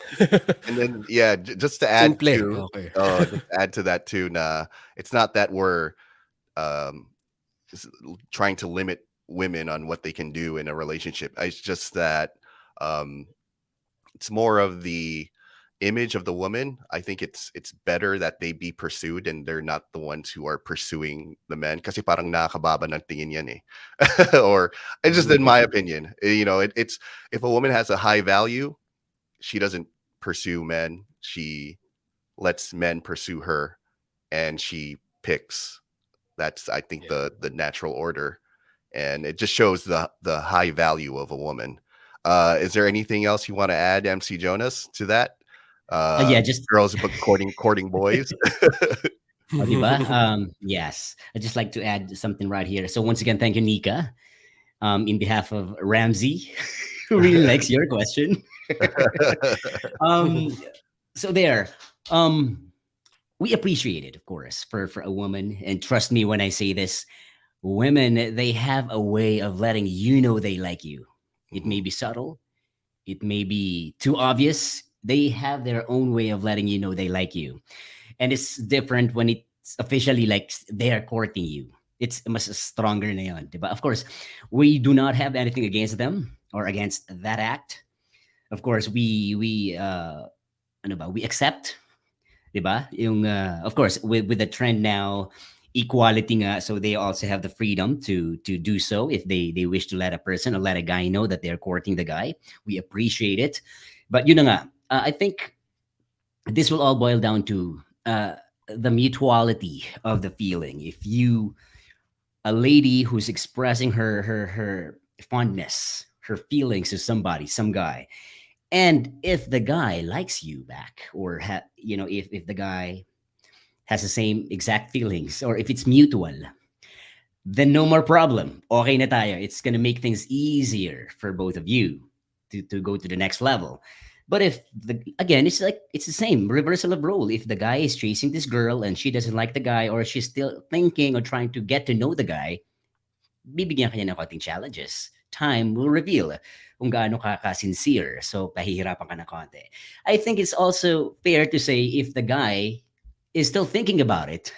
[SPEAKER 1] And then yeah, just to add
[SPEAKER 3] Simple.
[SPEAKER 1] to
[SPEAKER 3] Okay.
[SPEAKER 1] just add to that too, it's not that we're trying to limit women on what they can do in a relationship. It's just that it's more of the image of the woman. I think it's better that they be pursued and they're not the ones who are pursuing the men. Kasi parang nakakababa ng tingin yan eh. Or it's just in my opinion, it's if a woman has a high value, she doesn't pursue men. She lets men pursue her, and she picks. That's I think the natural order, and it just shows the high value of a woman. Is there anything else you want to add, MC Jonas, to that?
[SPEAKER 2] Yeah, just
[SPEAKER 1] girls courting boys.
[SPEAKER 2] oh, diba? Yes, I'd just like to add something right here. So once again, thank you, Nika, in behalf of Ramsey. Who really likes your question? um, so there. Um, we appreciate it, of course, for a woman, and trust me when I say this, women, they have a way of letting you know they like you. It may
[SPEAKER 1] Mhm.
[SPEAKER 2] be subtle, it may be too obvious. They have their own way of letting you know they like you. And it's different when it's officially like they are courting you. It's mas stronger na yun, diba? Of course, we do not have anything against them or against that act. Of course, ano ba, we accept, 'di ba? Yung of course with the trend now, equality nga, so they also have the freedom to do so if they wish to let a person or let a guy know that they're courting the guy. We appreciate it. But yun na nga, I think this will all boil down to the mutuality of the feeling. If you a lady who's expressing her fondness, her feelings to somebody, some guy, and if the guy likes you back, or if the guy has the same exact feelings, or if it's mutual, then no more problem. Okay na tayo. It's gonna make things easier for both of you to go to the next level. But if again, it's like it's the same reversal of role. If the guy is chasing this girl and she doesn't like the guy, or she's still thinking or trying to get to know the guy, bibigyan kanya ng konting challenges. Time will reveal kung gaano ka sincere. So, pahihirapan ka na konti. I think it's also fair to say if the guy is still thinking about it.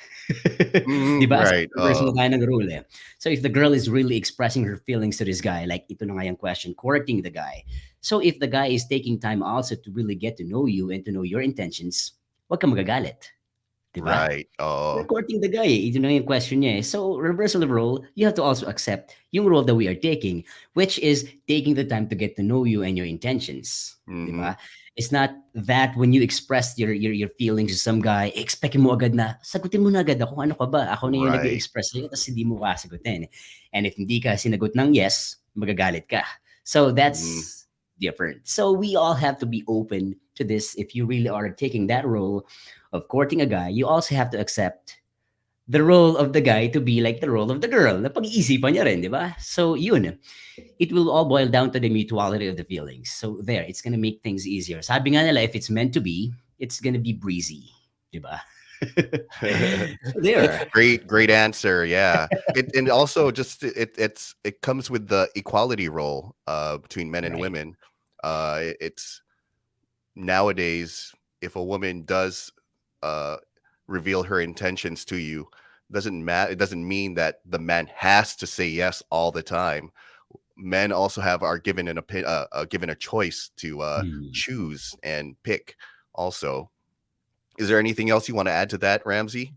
[SPEAKER 2] Di ba? So,
[SPEAKER 1] Right.
[SPEAKER 2] reverse na tayo ng rule eh. So, if the girl is really expressing her feelings to this guy, like ito na nga yung question, courting the guy. So, if the guy is taking time also to really get to know you and to know your intentions, wag ka magagalit. Di ba?
[SPEAKER 1] Right.
[SPEAKER 2] We're courting the guy eh. Ito na yung question niya eh. So, reversal of role, you have to also accept yung role that we are taking, which is taking the time to get to know you and your intentions. Di
[SPEAKER 1] Mhm.
[SPEAKER 2] ba? It's not that when you express your feelings to some guy, expect mo agad na, sagutin mo na agad ako, ano ka ba? Ako na yung
[SPEAKER 1] Right.
[SPEAKER 2] nag-express sa'yo, tapos hindi mo kasagutin. And if hindi ka sinagot ng yes, magagalit ka. So,
[SPEAKER 1] Mhm.
[SPEAKER 2] that's different. So, we all have to be open to this. If you really are taking that role of courting a guy, you also have to accept the role of the guy to be like the role of the girl. Na pag-iisipan niya rin, di ba? So, yun. It will all boil down to the mutuality of the feelings. So, there, it's gonna make things easier. Sabi nga nila, if it's meant to be, it's gonna be breezy. Di ba? So, there.
[SPEAKER 1] Great answer. Yeah. And also just it comes with the equality role between men and
[SPEAKER 2] Right.
[SPEAKER 1] women. It's nowadays, if a woman does uh reveal her intentions to you, doesn't matter, it doesn't mean that the man has to say yes all the time. Men also are given given a choice to
[SPEAKER 2] Hmm.
[SPEAKER 1] choose and pick also. Is there anything else you want to add to that, Ramsey?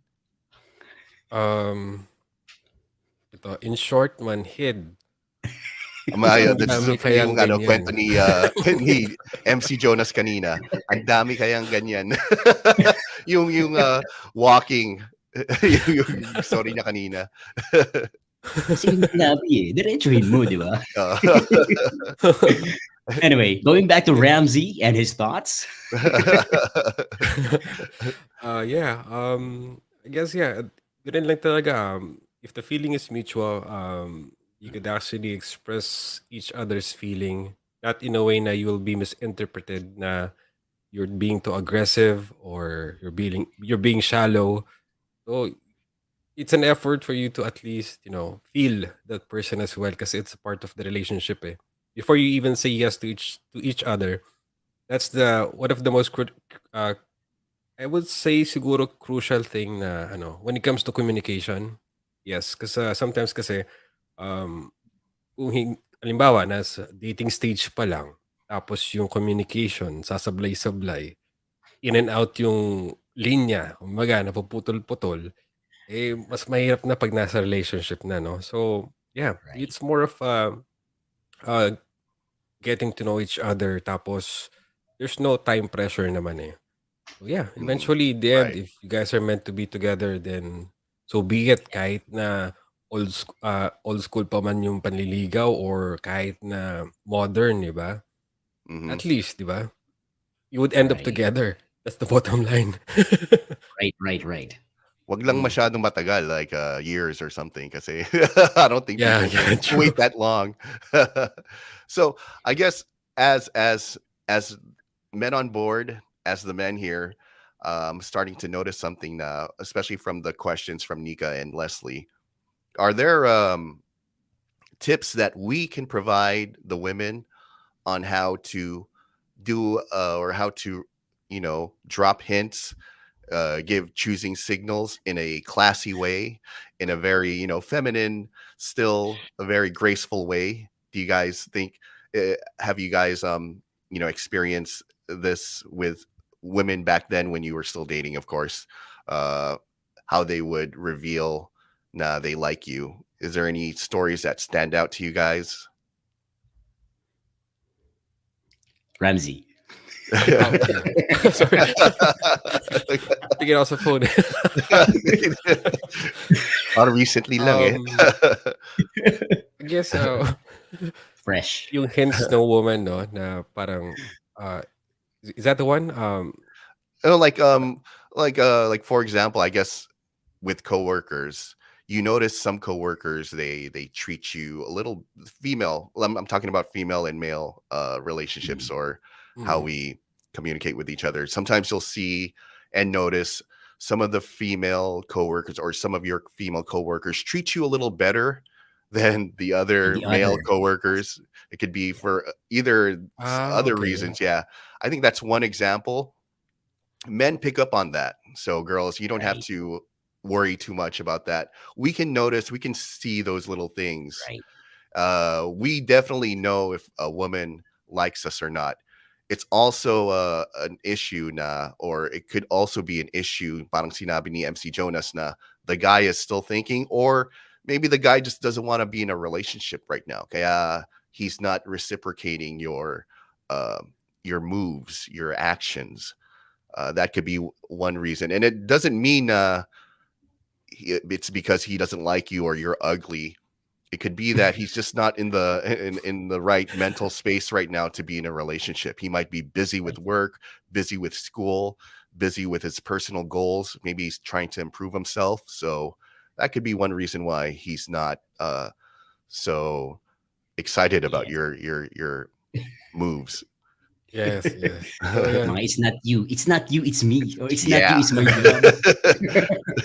[SPEAKER 3] Um, ito, in short, manhid.
[SPEAKER 1] This
[SPEAKER 3] Ang
[SPEAKER 1] is
[SPEAKER 3] dami
[SPEAKER 1] yung
[SPEAKER 3] kayang ganyan.
[SPEAKER 1] kwento ni ni MC Jonas kanina. Ang dami kayang ganyan. yung walking yung story niya kanina.
[SPEAKER 2] Kasi yung sinabi eh. Diretsuhin mo, di ba?
[SPEAKER 1] Uh,
[SPEAKER 2] Anyway, going back to Ramsey and his thoughts.
[SPEAKER 3] Yeah, I guess, yeah, ganun lang talaga, if the feeling is mutual, you could actually express each other's feeling, not in a way na you will be misinterpreted na you're being too aggressive or you're being shallow. So it's an effort for you to at least, feel that person as well, because it's a part of the relationship eh. Before you even say yes to each other, that's the one of the most uh, I would say siguro crucial thing na when it comes to communication. Yes, kasi sometimes kasi um kung halimbawa nasa dating stage pa lang, tapos yung communication sasablay-sablay, in and out yung linya, kumbaga napuputol-putol, eh mas mahirap na pag nasa relationship na, no? So, yeah,
[SPEAKER 2] Right.
[SPEAKER 3] it's more of uh getting to know each other, tapos there's no time pressure naman eh. So yeah,
[SPEAKER 1] Mhm.
[SPEAKER 3] eventually, in the end,
[SPEAKER 1] Right.
[SPEAKER 3] if you guys are meant to be together, then so be it. Kahit na old school pa man yung panliligaw or kahit na modern, di ba?
[SPEAKER 1] Mhm.
[SPEAKER 3] At least, di ba? You would end up
[SPEAKER 2] Right.
[SPEAKER 3] together. That's the bottom line.
[SPEAKER 2] Right.
[SPEAKER 1] Wag lang
[SPEAKER 3] Mm.
[SPEAKER 1] masyadong matagal, like, years or something kasi I don't think
[SPEAKER 3] Yeah,
[SPEAKER 1] people
[SPEAKER 3] yeah,
[SPEAKER 1] can
[SPEAKER 3] true.
[SPEAKER 1] wait that long. So, I guess as men on board, as the men here, starting to notice something now, especially from the questions from Nika and Leslie. Are there, tips that we can provide the women on how to do, or how to, drop hints, give choosing signals in a classy way, in a very, feminine, still a very graceful way? Do you guys think, have you guys, experienced this with women back then when you were still dating, of course, uh, how they would reveal, nah, they like you? Is there any stories that stand out to you guys?
[SPEAKER 2] Ramsey.
[SPEAKER 3] Oh, yeah. Sorry. Tingin ako sa phone.
[SPEAKER 1] Parang recently lang eh.
[SPEAKER 3] I guess,
[SPEAKER 2] Fresh.
[SPEAKER 3] yung hints ng woman, no, na parang, is that the one?
[SPEAKER 1] Oh, like for example, I guess with coworkers, you notice some coworkers they treat you a little female. I'm talking about female and male relationships,
[SPEAKER 2] Mhm.
[SPEAKER 1] or how
[SPEAKER 3] Mm.
[SPEAKER 1] we communicate with each other. Sometimes you'll see and notice some of the female coworkers or some of your female coworkers treat you a little better than the
[SPEAKER 2] And
[SPEAKER 1] other
[SPEAKER 2] the
[SPEAKER 1] male
[SPEAKER 2] other.
[SPEAKER 1] coworkers. It could be for either other
[SPEAKER 3] Okay.
[SPEAKER 1] reasons. Yeah, I think that's one example. Men pick up on that. So girls, you don't have
[SPEAKER 2] Right.
[SPEAKER 1] to worry too much about that. We can notice, we can see those little things.
[SPEAKER 2] Right.
[SPEAKER 1] We definitely know if a woman likes us or not. It's also an issue na, or it could also be an issue, parang sinabi ni MC Jonas na the guy is still thinking, or maybe the guy just doesn't want to be in a relationship right now. Kaya he's not reciprocating uh, your moves, your actions. That could be one reason, and it doesn't mean it's because he doesn't like you or you're ugly. It could be that he's just not in the right mental space right now to be in a relationship. He might be busy with
[SPEAKER 2] Right.
[SPEAKER 1] work, busy with school, busy with his personal goals. Maybe he's trying to improve himself. So that could be one reason why he's not so excited about
[SPEAKER 2] Yes.
[SPEAKER 1] your moves.
[SPEAKER 3] Yes, yes. Totoo yan.
[SPEAKER 2] It's not you. It's not you. It's me. Or it's not you.
[SPEAKER 1] Yeah.
[SPEAKER 2] It's my love.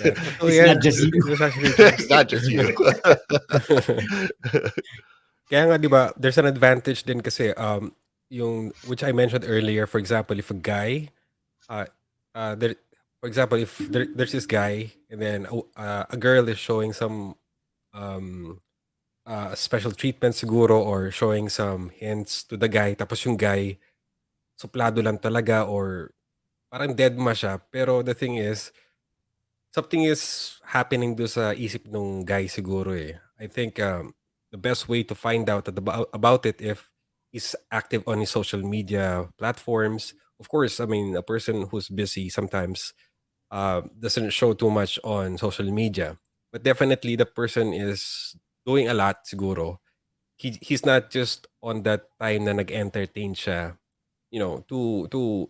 [SPEAKER 3] Yeah, totoo
[SPEAKER 2] It's
[SPEAKER 3] yan.
[SPEAKER 2] not just you.
[SPEAKER 3] That's actually true.
[SPEAKER 1] It's not just you.
[SPEAKER 3] Kaya nga 'di ba, there's an advantage din kasi, yung which I mentioned earlier, for example, if a guy, uh, there for example, if there's this guy and then, a girl is showing some, um, special treatment siguro or showing some hints to the guy tapos yung guy suplado lang talaga or parang dedma siya. Pero the thing is, something is happening do sa isip nung guy siguro eh. I think the best way to find out about it if he's active on his social media platforms. Of course, I mean a person who's busy sometimes doesn't show too much on social media, but definitely the person is doing a lot siguro. He's not just on that time na nag-entertain siya, you know, to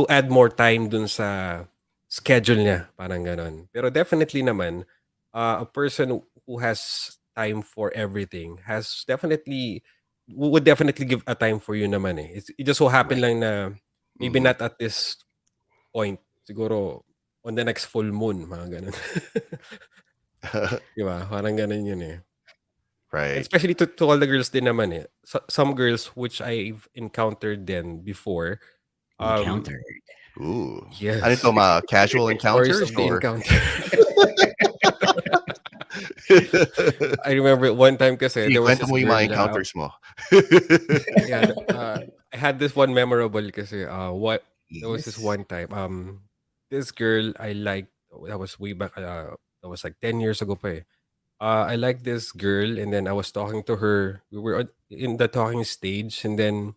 [SPEAKER 3] add more time dun sa schedule niya, parang gano'n. Pero definitely naman, a person who has time for everything has definitely would definitely give a time for you naman, eh. It just so happen
[SPEAKER 1] Right.
[SPEAKER 3] lang na maybe
[SPEAKER 1] Mhm.
[SPEAKER 3] not at this point, siguro on the next full moon, mga gano'n. 'Di ba, parang gano'n yun, eh. And
[SPEAKER 1] Right.
[SPEAKER 3] especially to all the girls din naman, eh. Some girls which I've encountered then before, um
[SPEAKER 2] Encountered.
[SPEAKER 1] Ooh. Ano ito,
[SPEAKER 3] yes.
[SPEAKER 1] mga casual
[SPEAKER 3] Stories
[SPEAKER 1] encounters
[SPEAKER 3] of the
[SPEAKER 1] or
[SPEAKER 3] encounter. I remember one time kasi
[SPEAKER 1] sige,
[SPEAKER 3] there was
[SPEAKER 1] kwento
[SPEAKER 3] this
[SPEAKER 1] mo yung
[SPEAKER 3] girl
[SPEAKER 1] mga
[SPEAKER 3] na
[SPEAKER 1] encounters mo.
[SPEAKER 3] yeah, I had this one memorable kasi, what there was this
[SPEAKER 2] Yes.
[SPEAKER 3] one time, this girl I liked, that was way back, that was like 10 years ago pa, eh. I liked this girl and then I was talking to her. We were in the talking stage and then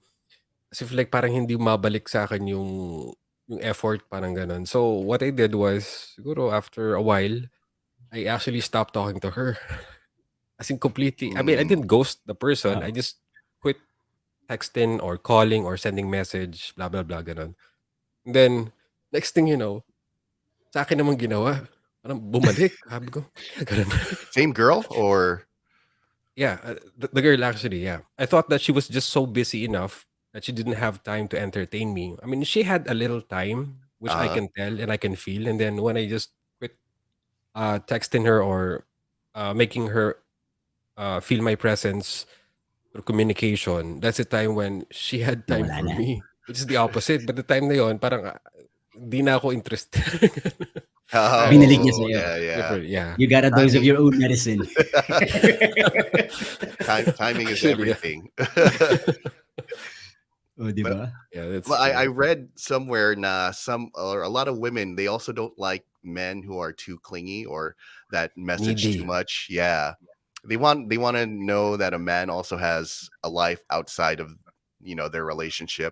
[SPEAKER 3] as if like parang hindi mabalik sa akin yung effort, parang gano'n. So what I did was siguro after a while, I actually stopped talking to her. As in completely, I mean, I
[SPEAKER 1] Mm.
[SPEAKER 3] didn't ghost the person. I
[SPEAKER 2] Oh.
[SPEAKER 3] just quit texting or calling or sending message, blah, blah, blah, gano'n. And then, next thing you know, sa akin naman ginawa. Parang bumalik. Sabi ko, ganun.
[SPEAKER 1] Same girl or
[SPEAKER 3] Yeah, the girl actually, yeah. I thought that she was just so busy enough that she didn't have time to entertain me. I mean, she had a little time, which I
[SPEAKER 1] uh
[SPEAKER 3] can tell and I can feel. And then when I just quit texting her or making her feel my presence through communication, that's the time when she had time
[SPEAKER 2] Nawala
[SPEAKER 3] for
[SPEAKER 2] na.
[SPEAKER 3] me, which is the opposite. But the time na yon, parang di na ako interested.
[SPEAKER 2] Binalik
[SPEAKER 3] It's
[SPEAKER 2] niya
[SPEAKER 1] Oh,
[SPEAKER 2] sa'yo.
[SPEAKER 1] yeah, yeah.
[SPEAKER 3] different, yeah.
[SPEAKER 2] You got a dose of
[SPEAKER 1] Timing.
[SPEAKER 2] your own medicine.
[SPEAKER 1] Timing is
[SPEAKER 3] Actually, yeah.
[SPEAKER 1] everything.
[SPEAKER 2] Oh, di
[SPEAKER 1] But
[SPEAKER 2] ba?
[SPEAKER 3] Yeah, that's
[SPEAKER 1] well, I
[SPEAKER 3] true.
[SPEAKER 1] read somewhere some or a lot of women they also don't like men who are too clingy or that message too
[SPEAKER 3] Needy.
[SPEAKER 1] much. Yeah. They want to know that a man also has a life outside of their relationship.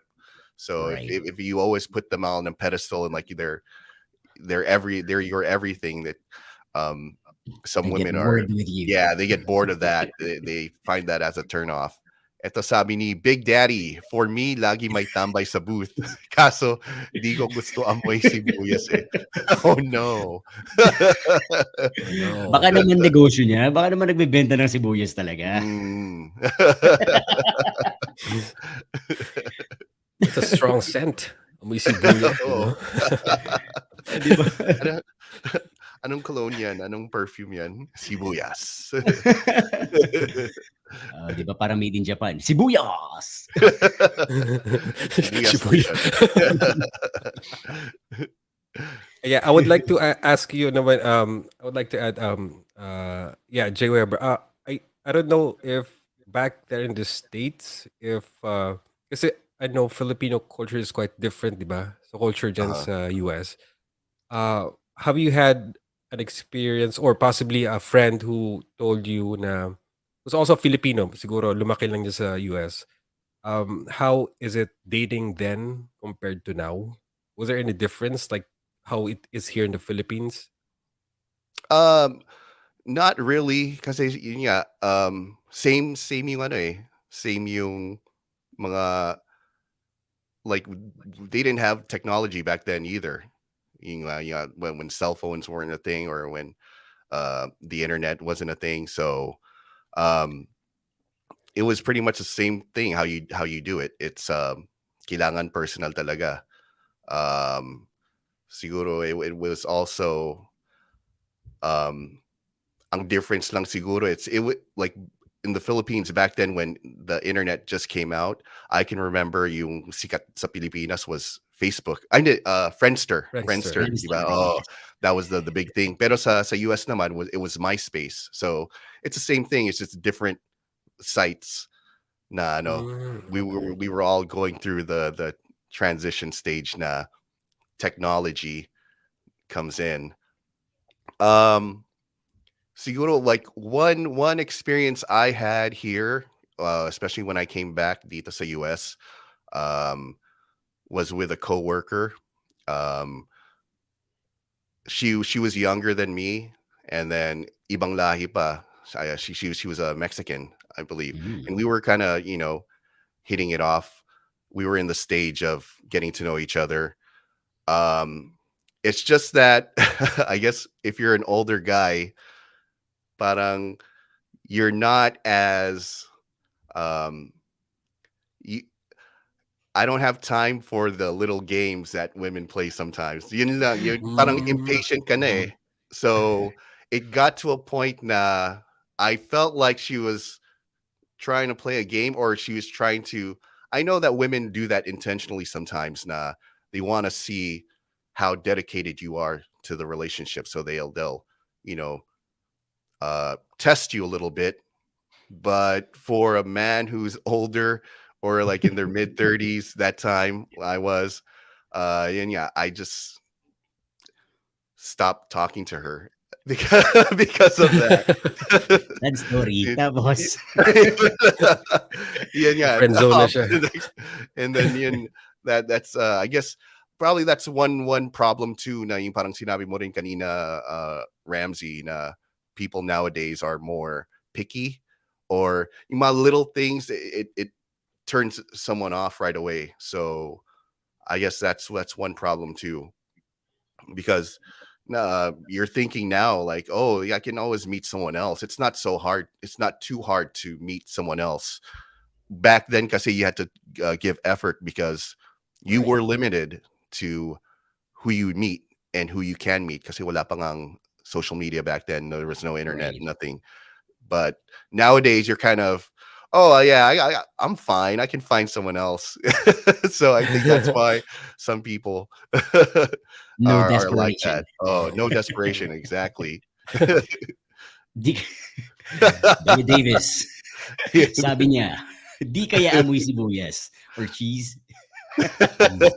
[SPEAKER 1] So if,
[SPEAKER 2] Right.
[SPEAKER 1] if you always put them on a pedestal and like they're your everything that um some
[SPEAKER 2] They get
[SPEAKER 1] women are,
[SPEAKER 2] bored with you.
[SPEAKER 1] yeah, they get bored of that. They find that as a turn off. Eto sabi ni Big Daddy, for me, lagi may tambay sa booth. Kaso, di ko gusto amoy sibuyas eh. Oh no.
[SPEAKER 3] No.
[SPEAKER 2] Baka naman negosyo niya. Baka naman nagbebenta ng sibuyas talaga.
[SPEAKER 1] Mm.
[SPEAKER 3] It's a strong scent. Amoy sibuyas,
[SPEAKER 1] Oo.
[SPEAKER 2] Di ba?
[SPEAKER 1] Ano, anong cologne yan? Anong perfume yan? Sibuyas.
[SPEAKER 2] Di ba parang made in Japan? Sibuyas!
[SPEAKER 1] Sibuyas
[SPEAKER 3] Sibuyas.
[SPEAKER 1] lotion.
[SPEAKER 3] Yeah, I would like to ask you naman, I would like to add yeah, Jay Weber. I don't know if back there in the States, if kasi I know Filipino culture is quite different, di ba? So culture dyan
[SPEAKER 1] Uh-huh.
[SPEAKER 3] sa US. Have you had an experience or possibly a friend who told you na was also Filipino, siguro lumaki lang niya sa US. How is it dating then compared to now? Was there any difference like how it is here in the Philippines?
[SPEAKER 1] Um, Not really kasi yun nga, same yung ano eh, same yung mga like they didn't have technology back then either. When cell phones weren't a thing or when the internet wasn't a thing. So um it was pretty much the same thing how you do it. It's kailangan personal talaga. Um Siguro it was also um ang difference lang siguro it would like in the Philippines back then when the internet just came out, I can remember yung sikat sa Pilipinas was Facebook. I did
[SPEAKER 3] Friendster.
[SPEAKER 1] Friendster, di ba?
[SPEAKER 2] Friendster,
[SPEAKER 1] Oh,
[SPEAKER 2] yes.
[SPEAKER 1] that was the big thing. Pero sa US naman it was MySpace. So it's the same thing. It's just different sites na ano.
[SPEAKER 3] Okay.
[SPEAKER 1] We were all going through the transition stage na technology comes in. Um Siguro like one experience I had here, especially when I came back dito sa US, um, was with a coworker. Um, she was younger than me, and then ibang lahi pa. She was a Mexican, I believe,
[SPEAKER 2] Mm.
[SPEAKER 1] and we were kind of hitting it off. We were in the stage of getting to know each other. Um, it's just that I guess if you're an older guy, parang you're not as um you, I don't have time for the little games that women play sometimes. Yun lang, yun, parang
[SPEAKER 3] Mm,
[SPEAKER 1] impatient ka na eh.
[SPEAKER 3] mhm.
[SPEAKER 1] So it got to a point na I felt like she was trying to play a game or she was trying to. I know that women do that intentionally sometimes na they want to see how dedicated you are to the relationship. So they'll you know test you a little bit. But for a man who's older or like in their mid 30s, that time I was, and yeah, I just stopped talking to her because of that.
[SPEAKER 2] Sad story.
[SPEAKER 1] Yun-
[SPEAKER 2] Tapos,
[SPEAKER 1] Yun nga.
[SPEAKER 3] Na-friend zone na siya.
[SPEAKER 1] And then yun, that's I guess probably that's one problem too na yung parang sinabi mo rin kanina, Ramsey, na people nowadays are more picky or yung mga little things it turns someone off right away. So I guess that's one problem too because you're thinking now like, oh, yeah, I can always meet someone else. It's not so hard. It's not too hard to meet someone else. Back then, kasi you had to give effort because you
[SPEAKER 2] Right.
[SPEAKER 1] were limited to who you meet and who you can meet kasi wala pa ngang social media back then. There was no internet,
[SPEAKER 2] Right.
[SPEAKER 1] nothing. But nowadays, you're kind of, oh yeah, I'm fine. I can find someone else. So I think that's why some people
[SPEAKER 2] No
[SPEAKER 1] are like
[SPEAKER 2] desperation.
[SPEAKER 1] that. Oh, no desperation, exactly.
[SPEAKER 2] Di Benny Davis, sabi niya, "Di kaya amoy sibuyas or cheese."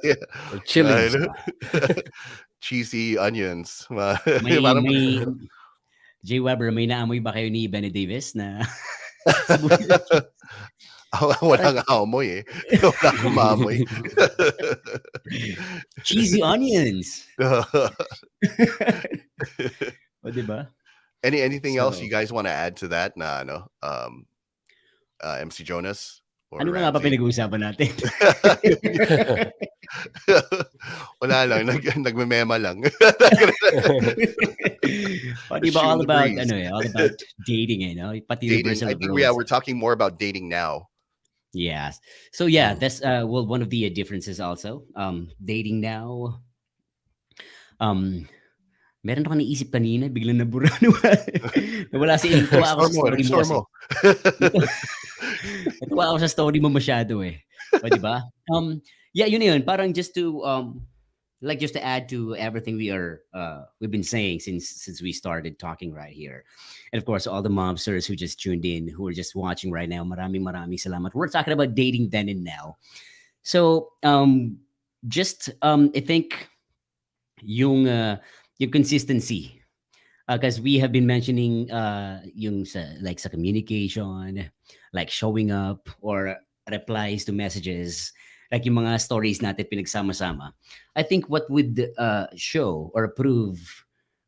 [SPEAKER 1] Yeah.
[SPEAKER 3] Or chilies.
[SPEAKER 1] Ano? Cheesy onions.
[SPEAKER 2] May
[SPEAKER 1] Parang
[SPEAKER 2] may Jay Weber, may naamoy ba kayo ni Benny Davis na sibuyas at cheese?
[SPEAKER 1] wala
[SPEAKER 2] Parang
[SPEAKER 1] nga amoy eh. Wala akong maamoy.
[SPEAKER 2] cheesy onions. O, 'di ba?
[SPEAKER 1] Anything else you
[SPEAKER 2] So,
[SPEAKER 1] guys want to add to that na ano? MC Jonas or
[SPEAKER 2] ano na nga ba
[SPEAKER 1] Ramsey?
[SPEAKER 2] pinag-uusapan natin?
[SPEAKER 1] Wala lang, nagmemema lang.
[SPEAKER 2] O, 'di ba
[SPEAKER 1] Shooting
[SPEAKER 2] all
[SPEAKER 1] the
[SPEAKER 2] about
[SPEAKER 1] breeze.
[SPEAKER 2] ano eh, all about dating eh, no? Pati
[SPEAKER 1] Dating.
[SPEAKER 2] reversal
[SPEAKER 1] I
[SPEAKER 2] of
[SPEAKER 1] think
[SPEAKER 2] roles.
[SPEAKER 1] we're talking more about dating now.
[SPEAKER 2] Yes. So yeah,
[SPEAKER 3] Mm.
[SPEAKER 2] that's well one of the differences also. Dating now. Meron ako naisip kanina, biglang nabura. Nawala si natuwa ako
[SPEAKER 1] Restore
[SPEAKER 2] sa
[SPEAKER 1] mo,
[SPEAKER 2] story mo
[SPEAKER 1] restore
[SPEAKER 2] kasi.
[SPEAKER 1] mo.
[SPEAKER 2] Natuwa ako sa story mo masyado eh. O, di ba? Yeah, yun na yun. Parang just to like just to add to everything we've been saying since we started talking right here. And of course, all the mobsters who just tuned in, who are just watching right now, maraming salamat. We're talking about dating then and now. So, just I think yung consistency, because we have been mentioning yung like sa communication, like showing up or replies to messages, like yung mga stories natin pinagsama-sama. I think what would show or prove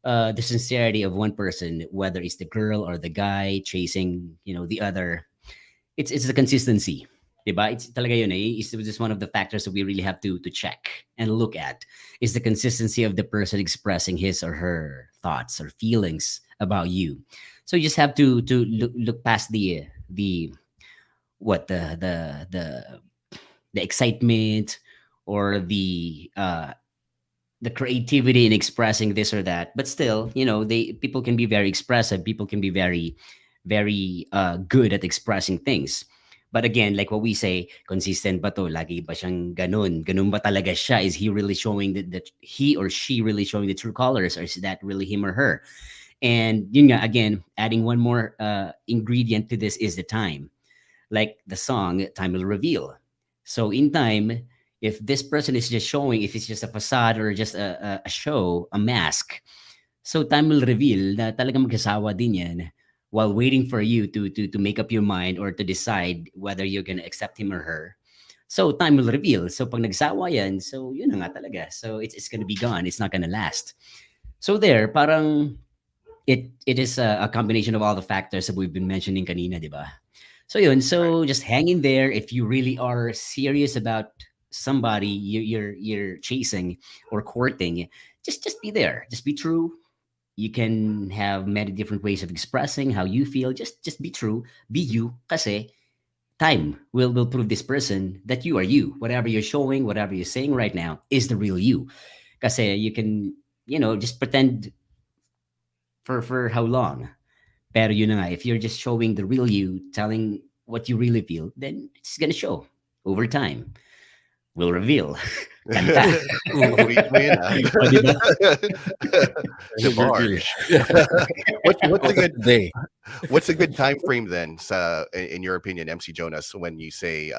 [SPEAKER 2] the sincerity of one person, whether it's the girl or the guy chasing, the other, it's the consistency. Diba? It's talaga yun eh. It's just one of the factors that we really have to check and look at is the consistency of the person expressing his or her thoughts or feelings about you. So you just have to look past the what the excitement or the creativity in expressing this or that. But still, people can be very expressive. People can be very very good at expressing things. But again, like what we say, consistent ba to? Lagi ba siyang ganun? Ganun ba talaga siya? Is he really showing that he or she really showing the true colors, or is that really him or her? And yun nga, again, adding one more ingredient to this is the time. Like the song, time will reveal. So in time, if this person is just showing, if it's just a facade or just a show, a mask, so time will reveal na talagang magkasawa din yan while waiting for you to make up your mind or to decide whether you're gonna accept him or her. So time will reveal. So pag nagsawa yan, so yun na nga talaga. So it's gonna be gone. It's not gonna last. So there, parang it is a combination of all the factors that we've been mentioning kanina, di ba? So yun, so just hang in there if you really are serious about somebody you're chasing or courting. Just be there. Just be true. You can have many different ways of expressing how you feel. Just be true. Be you. Kasi time will prove this person that you are you. Whatever you're showing, whatever you're saying right now is the real you. Kasi you can, just pretend for how long. Pero yun na nga, if you're just showing the real you, telling what you really feel, then it's gonna show over time. Will reveal. Kanta.
[SPEAKER 1] Uwi mo yun, ah.
[SPEAKER 2] O, di ba?
[SPEAKER 1] DeBarge. What's a good time frame then, in your opinion, MC Jonas, when you say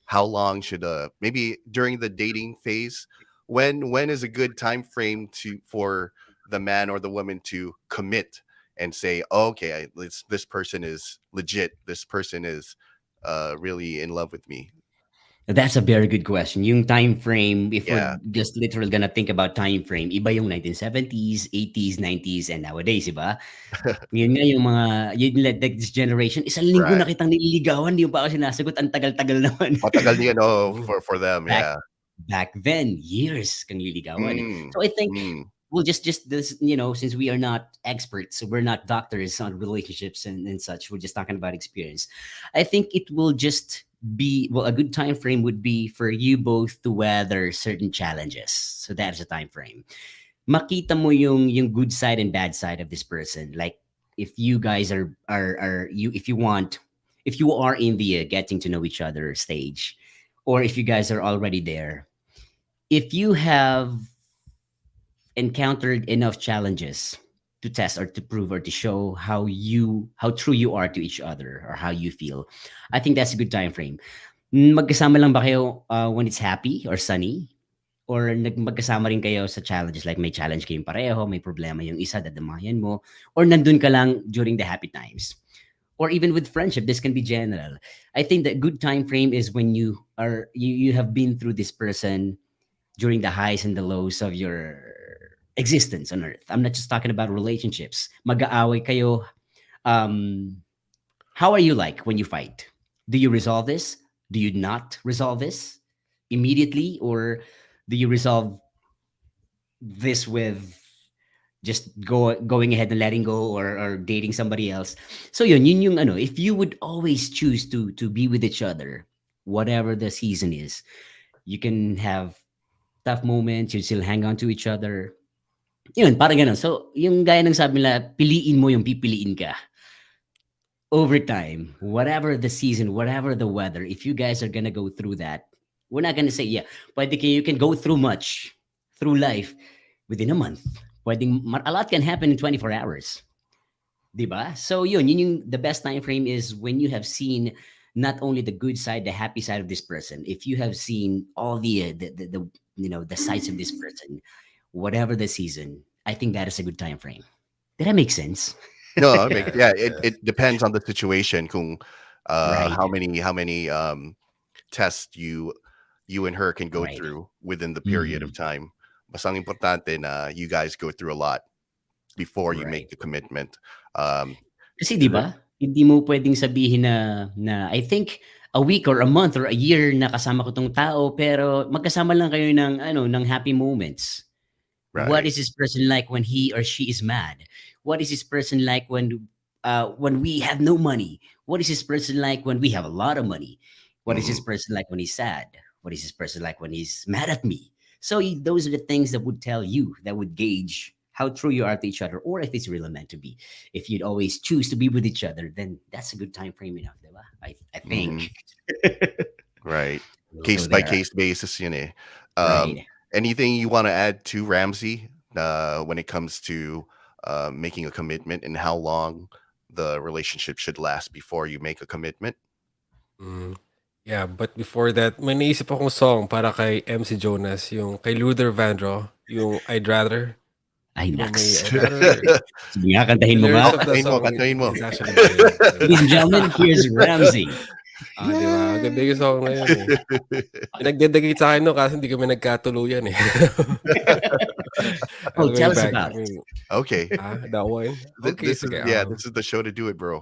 [SPEAKER 1] how long should maybe during the dating phase, when is a good time frame for the man or the woman to commit and say, oh, okay, this person is legit, this person is really in love with me?
[SPEAKER 2] That's a very good question. Yung time frame, if
[SPEAKER 1] Yeah.
[SPEAKER 2] we're just literally gonna think about time frame, iba yung 1970s, 80s, 90s, and nowadays, iba? Yun nga yung like this generation, isang linggo na
[SPEAKER 1] Right.
[SPEAKER 2] kitang nililigawan, di mo pa ako sinasagot, ang tagal-tagal naman.
[SPEAKER 1] Matagal yan, for them, yeah.
[SPEAKER 2] Back then, years kang liligawan.
[SPEAKER 1] Mm,
[SPEAKER 2] So I think
[SPEAKER 1] mm.
[SPEAKER 2] well, just this, you know, since we are not experts, so we're not doctors on relationships and such. We're just talking about experience. I think it will just be, well, a good time frame would be for you both to weather certain challenges. So that's a time frame. Makita mo yung good side and bad side of this person. Like if you guys are you, if you want, if you are in the getting to know each other stage, or if you guys are already there, if you have encountered enough challenges to test or to prove or to show how true you are to each other or how you feel, I think that's a good time frame. Magkasama lang ba kayo when it's happy or sunny? Or magkasama rin kayo sa challenges, like may challenge kayong pareho, may problema yung isa, dadamayan mo, or nandun ka lang during the happy times? Or even with friendship, this can be general. I think that good time frame is when you have been through this person during the highs and the lows of your existence on earth. I'm not just talking about relationships. Mag-aaway kayo. How are you like when you fight? Do you resolve this? Do you not resolve this immediately? Or do you resolve this with just going ahead and letting go, or dating somebody else? So yun yung ano, if you would always choose to be with each other, whatever the season is, you can have tough moments, you still hang on to each other. Yun, parang ganun. So, yung gaya ng sabi nila, piliin mo yung pipiliin ka. Over time, whatever the season, whatever the weather, if you guys are gonna go through that, we're not gonna say, yeah, pwede you can go through much, through life, within a month. Pwedeng, a lot can happen in 24 hours. Diba? So yun yung the best time frame is when you have seen not only the good side, the happy side of this person. If you have seen all the you know, the sides of this person, whatever the season, I think that is a good time frame. Did that make sense?
[SPEAKER 1] No,
[SPEAKER 3] Yeah,
[SPEAKER 1] yeah,
[SPEAKER 3] yeah.
[SPEAKER 1] it depends on the situation. Kung
[SPEAKER 2] Right.
[SPEAKER 1] how many tests you and her can go
[SPEAKER 2] Right.
[SPEAKER 1] through within the period of
[SPEAKER 2] Mm,
[SPEAKER 1] time. Basta ang importante na you guys go through a lot before you make
[SPEAKER 2] right.
[SPEAKER 1] the commitment. Um,
[SPEAKER 2] Kasi 'di
[SPEAKER 1] the-
[SPEAKER 2] ba? Hindi mo pwedeng sabihin na I think a week or a month or a year na kasama ko 'tong tao, pero magkasama lang kayo ng ano, ng happy moments. What
[SPEAKER 1] right.
[SPEAKER 2] is this person like when he or she is mad? What is this person like when we have no money? What is this person like when we have a lot of money? What is this
[SPEAKER 1] Mhm.
[SPEAKER 2] person like when he's sad? What is this person like when he's mad at me? So those are the things that would tell you, that would gauge how true you are to each other, or if it's really meant to be. If you'd always choose to be with each other, then that's a good time frame enough, diba? I
[SPEAKER 1] Mhm.
[SPEAKER 2] think.
[SPEAKER 1] Right.
[SPEAKER 2] So
[SPEAKER 1] Case by
[SPEAKER 2] there,
[SPEAKER 1] case basis, yun eh. Um,
[SPEAKER 2] right?
[SPEAKER 1] anything you want to add to Ramsey when it comes to making a commitment and how long the relationship should last before you make a commitment?
[SPEAKER 3] Mm. Yeah, but before that, may naisip akong song para kay MC Jonas, yung kay Luther Vandross, yung I'd Rather.
[SPEAKER 2] Ay,
[SPEAKER 3] Di ba may
[SPEAKER 2] naks.
[SPEAKER 3] I'd Rather?
[SPEAKER 2] Sige nga,
[SPEAKER 3] The
[SPEAKER 2] kantahin mo
[SPEAKER 3] lyrics
[SPEAKER 2] nga.
[SPEAKER 1] Oh,
[SPEAKER 3] of the
[SPEAKER 1] kantahin mo,
[SPEAKER 3] song
[SPEAKER 1] kantahin mo.
[SPEAKER 3] is actually good. Di
[SPEAKER 2] Ladies and
[SPEAKER 3] ba?
[SPEAKER 2] gentlemen, here's Ramsey.
[SPEAKER 3] Di ba? Ganda yung song na yun eh. Nagdedicate sa akin no kasi hindi kami nagkatuluyan eh.
[SPEAKER 2] Oh,
[SPEAKER 3] Way
[SPEAKER 2] tell us
[SPEAKER 3] back.
[SPEAKER 2] about it.
[SPEAKER 1] Okay.
[SPEAKER 3] That one? Okay,
[SPEAKER 1] This is
[SPEAKER 3] sige.
[SPEAKER 1] this is the show to do it, bro.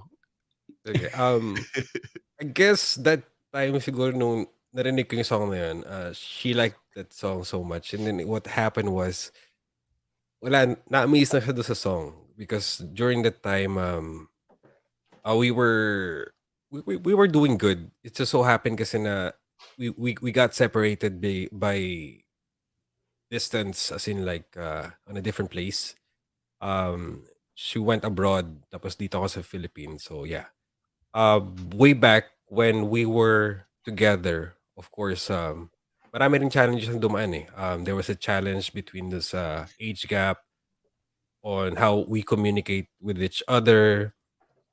[SPEAKER 3] Okay. I guess that time siguro nung narinig ko yung song na yun, she liked that song so much. And then what happened was, wala, na-amaze na siya doon sa song. Because during that time, we were doing good. It just so happened kasi na we got separated by distance, as in like on a different place. She went abroad, tapos dito ako sa Philippines. So yeah. Way back when we were together, of course, marami rin challenges na dumaan eh. There was a challenge between this age gap on how we communicate with each other.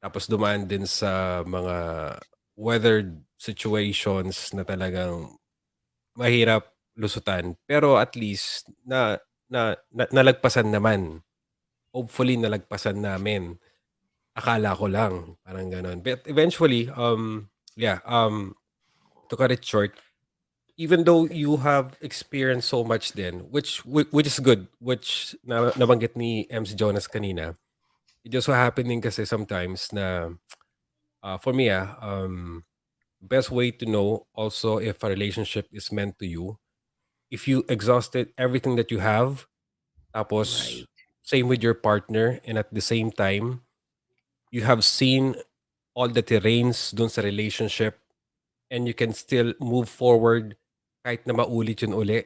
[SPEAKER 3] Tapos dumaan din sa mga weather situations na talagang mahirap lusutan. Pero at least nalagpasan naman. Hopefully nalagpasan namin. Akala ko lang, parang gano'n. But eventually, yeah, to cut it short, even though you have experienced so much then, which is good, which nabanggit ni MC Jonas kanina, it just so happening kasi sometimes na, for me, best way to know also if a relationship is meant to you, if you exhausted everything that you have, Tapos,
[SPEAKER 2] Right.
[SPEAKER 3] same with your partner. And at the same time, you have seen all the terrains dun sa relationship and you can still move forward kahit na maulit yun uli.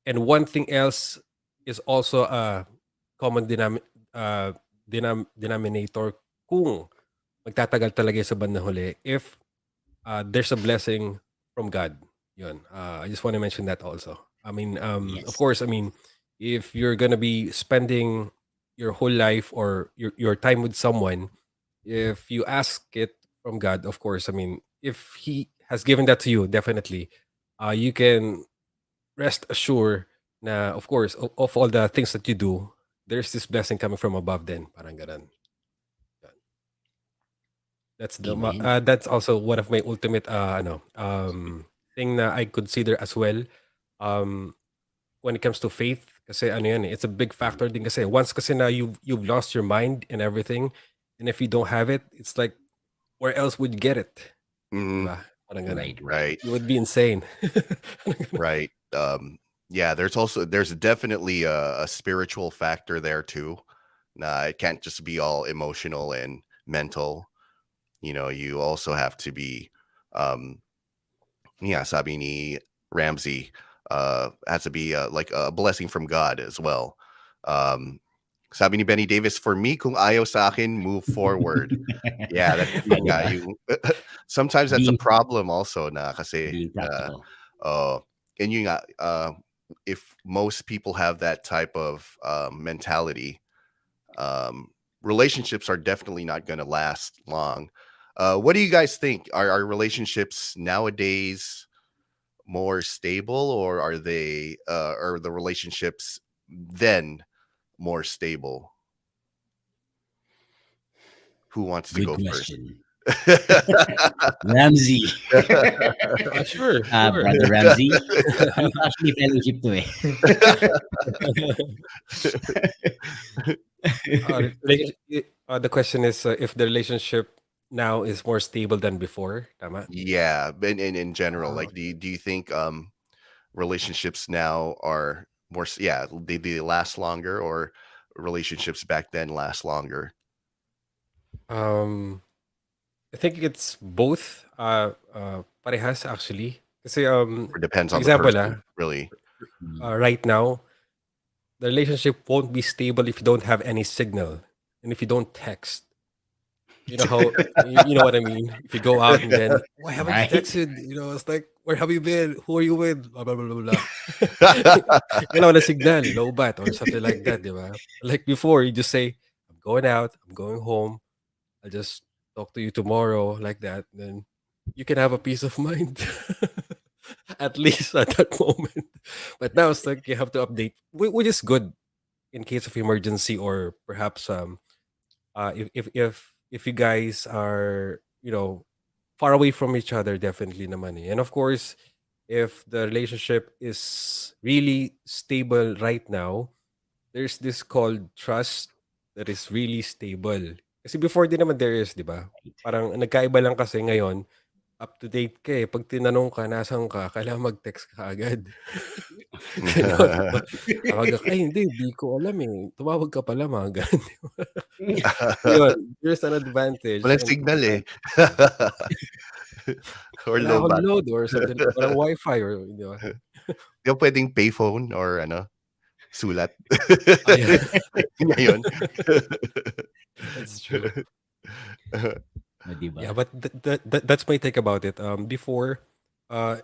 [SPEAKER 3] And one thing else is also a common uh, denominator kung magtatagal talaga sa bandang huli if there's a blessing from God. Yun. I just want to mention that also. I mean, of
[SPEAKER 2] Yes.
[SPEAKER 3] course, I mean, if you're gonna be spending your whole life or your time with someone, if you ask it from God, of course, I mean, if He has given that to you, definitely, you can rest assured na, of course, of all the things that you do, there's this blessing coming from above. Then, parang ganun.
[SPEAKER 2] Amen.
[SPEAKER 3] That's also one of my ultimate thing na I consider as well um when it comes to faith kasi ano yan it's a big factor din kasi once kasi na you've lost your mind and everything and if you don't have it it's like where else would you get it?
[SPEAKER 1] Mhm.
[SPEAKER 3] Diba? Parang ganun.
[SPEAKER 2] Right.
[SPEAKER 1] Right.
[SPEAKER 3] You would be insane.
[SPEAKER 1] Right. Yeah, there's definitely a spiritual factor there too. Nah, it can't just be all emotional and mental. You also have to be yeah, sabi ni Ramsey, has to be like a blessing from God as well. Um Sabi ni Benny Davis, for me, kung ayaw sa akin, move forward. Yeah, that's
[SPEAKER 2] Ah,
[SPEAKER 1] yun
[SPEAKER 2] di
[SPEAKER 1] nga,
[SPEAKER 2] ba?
[SPEAKER 1] sometimes that's a
[SPEAKER 2] Being
[SPEAKER 1] problem also na kasi
[SPEAKER 2] being practical.
[SPEAKER 1] uh, and yun nga, if most people have that type of mentality, um, relationships are definitely not going to last long. What do you guys think? Are relationships nowadays more stable, or are the relationships then more stable? Who wants to
[SPEAKER 2] Good
[SPEAKER 1] go first?
[SPEAKER 2] question. Ramsey.
[SPEAKER 3] Sure, sure.
[SPEAKER 2] Brother Ramsey. Ano pa actually fellowship to eh.
[SPEAKER 3] The question is if the relationship now is more stable than before. Tama?
[SPEAKER 1] Yeah, but in general,
[SPEAKER 3] Uh,
[SPEAKER 1] like, do you think relationships now are more yeah, they last longer, or relationships back then last longer?
[SPEAKER 3] um, I think it's both. Parehas actually. Kasi
[SPEAKER 1] Or depends
[SPEAKER 3] for
[SPEAKER 1] on the
[SPEAKER 3] example,
[SPEAKER 1] person, really?
[SPEAKER 2] Mm.
[SPEAKER 3] right now the relationship won't be stable if you don't have any signal and if you don't text. You know how you know what I mean? If you go out and then why haven't you
[SPEAKER 2] Right?
[SPEAKER 3] texted? You know, it's like where have you been? Who are you with? Blah blah blah blah blah. Wala wala signal, low bat or something like that, di ba? Like before, you just say, I'm going out, I'm going home, I'll just talk to you tomorrow, like that. Then you can have a peace of mind. At least at that moment. But now it's like you have to update, which is good in case of emergency or perhaps if you guys are far away from each other, definitely naman eh. And of course, if the relationship is really stable right now, there's this called trust that is really stable. Kasi before din naman there is, di ba? Parang nagkaiba lang kasi ngayon, up to date ka eh. Pag tinanong ka, nasan ka, kailangan mag-text ka agad. Gano'n, di ba? Tawagan ka, "Ay hindi ko alam eh. Tumawag ka pala," mga gano'n, di ba? Yun, there's an advantage
[SPEAKER 1] Walang
[SPEAKER 3] and
[SPEAKER 1] signal, eh. Or
[SPEAKER 3] wala akong
[SPEAKER 1] lowbat.
[SPEAKER 3] load or something, walang wifi or di ba?
[SPEAKER 1] 'Di ba puwedeng payphone or ano, sulat?
[SPEAKER 3] Ayan.
[SPEAKER 1] Ngayon.
[SPEAKER 3] That's true.
[SPEAKER 2] O, di ba?
[SPEAKER 3] Yeah, but that's my take about it. Before,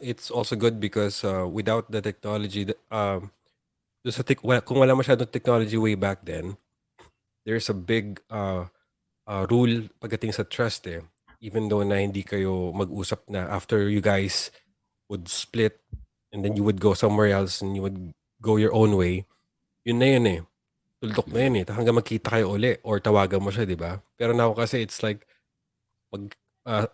[SPEAKER 3] it's also good because without the technology, dun sa kung wala masyadong technology way back then, there's a big rule pagdating sa trust eh. Even though na hindi kayo mag-usap na after you guys would split and then you would go somewhere else and you would go your own way, yun na yun eh. Tuldok na yun eh. Hanggang magkita kayo uli or tawagan mo siya, di ba? Pero now kasi it's like mag, ah,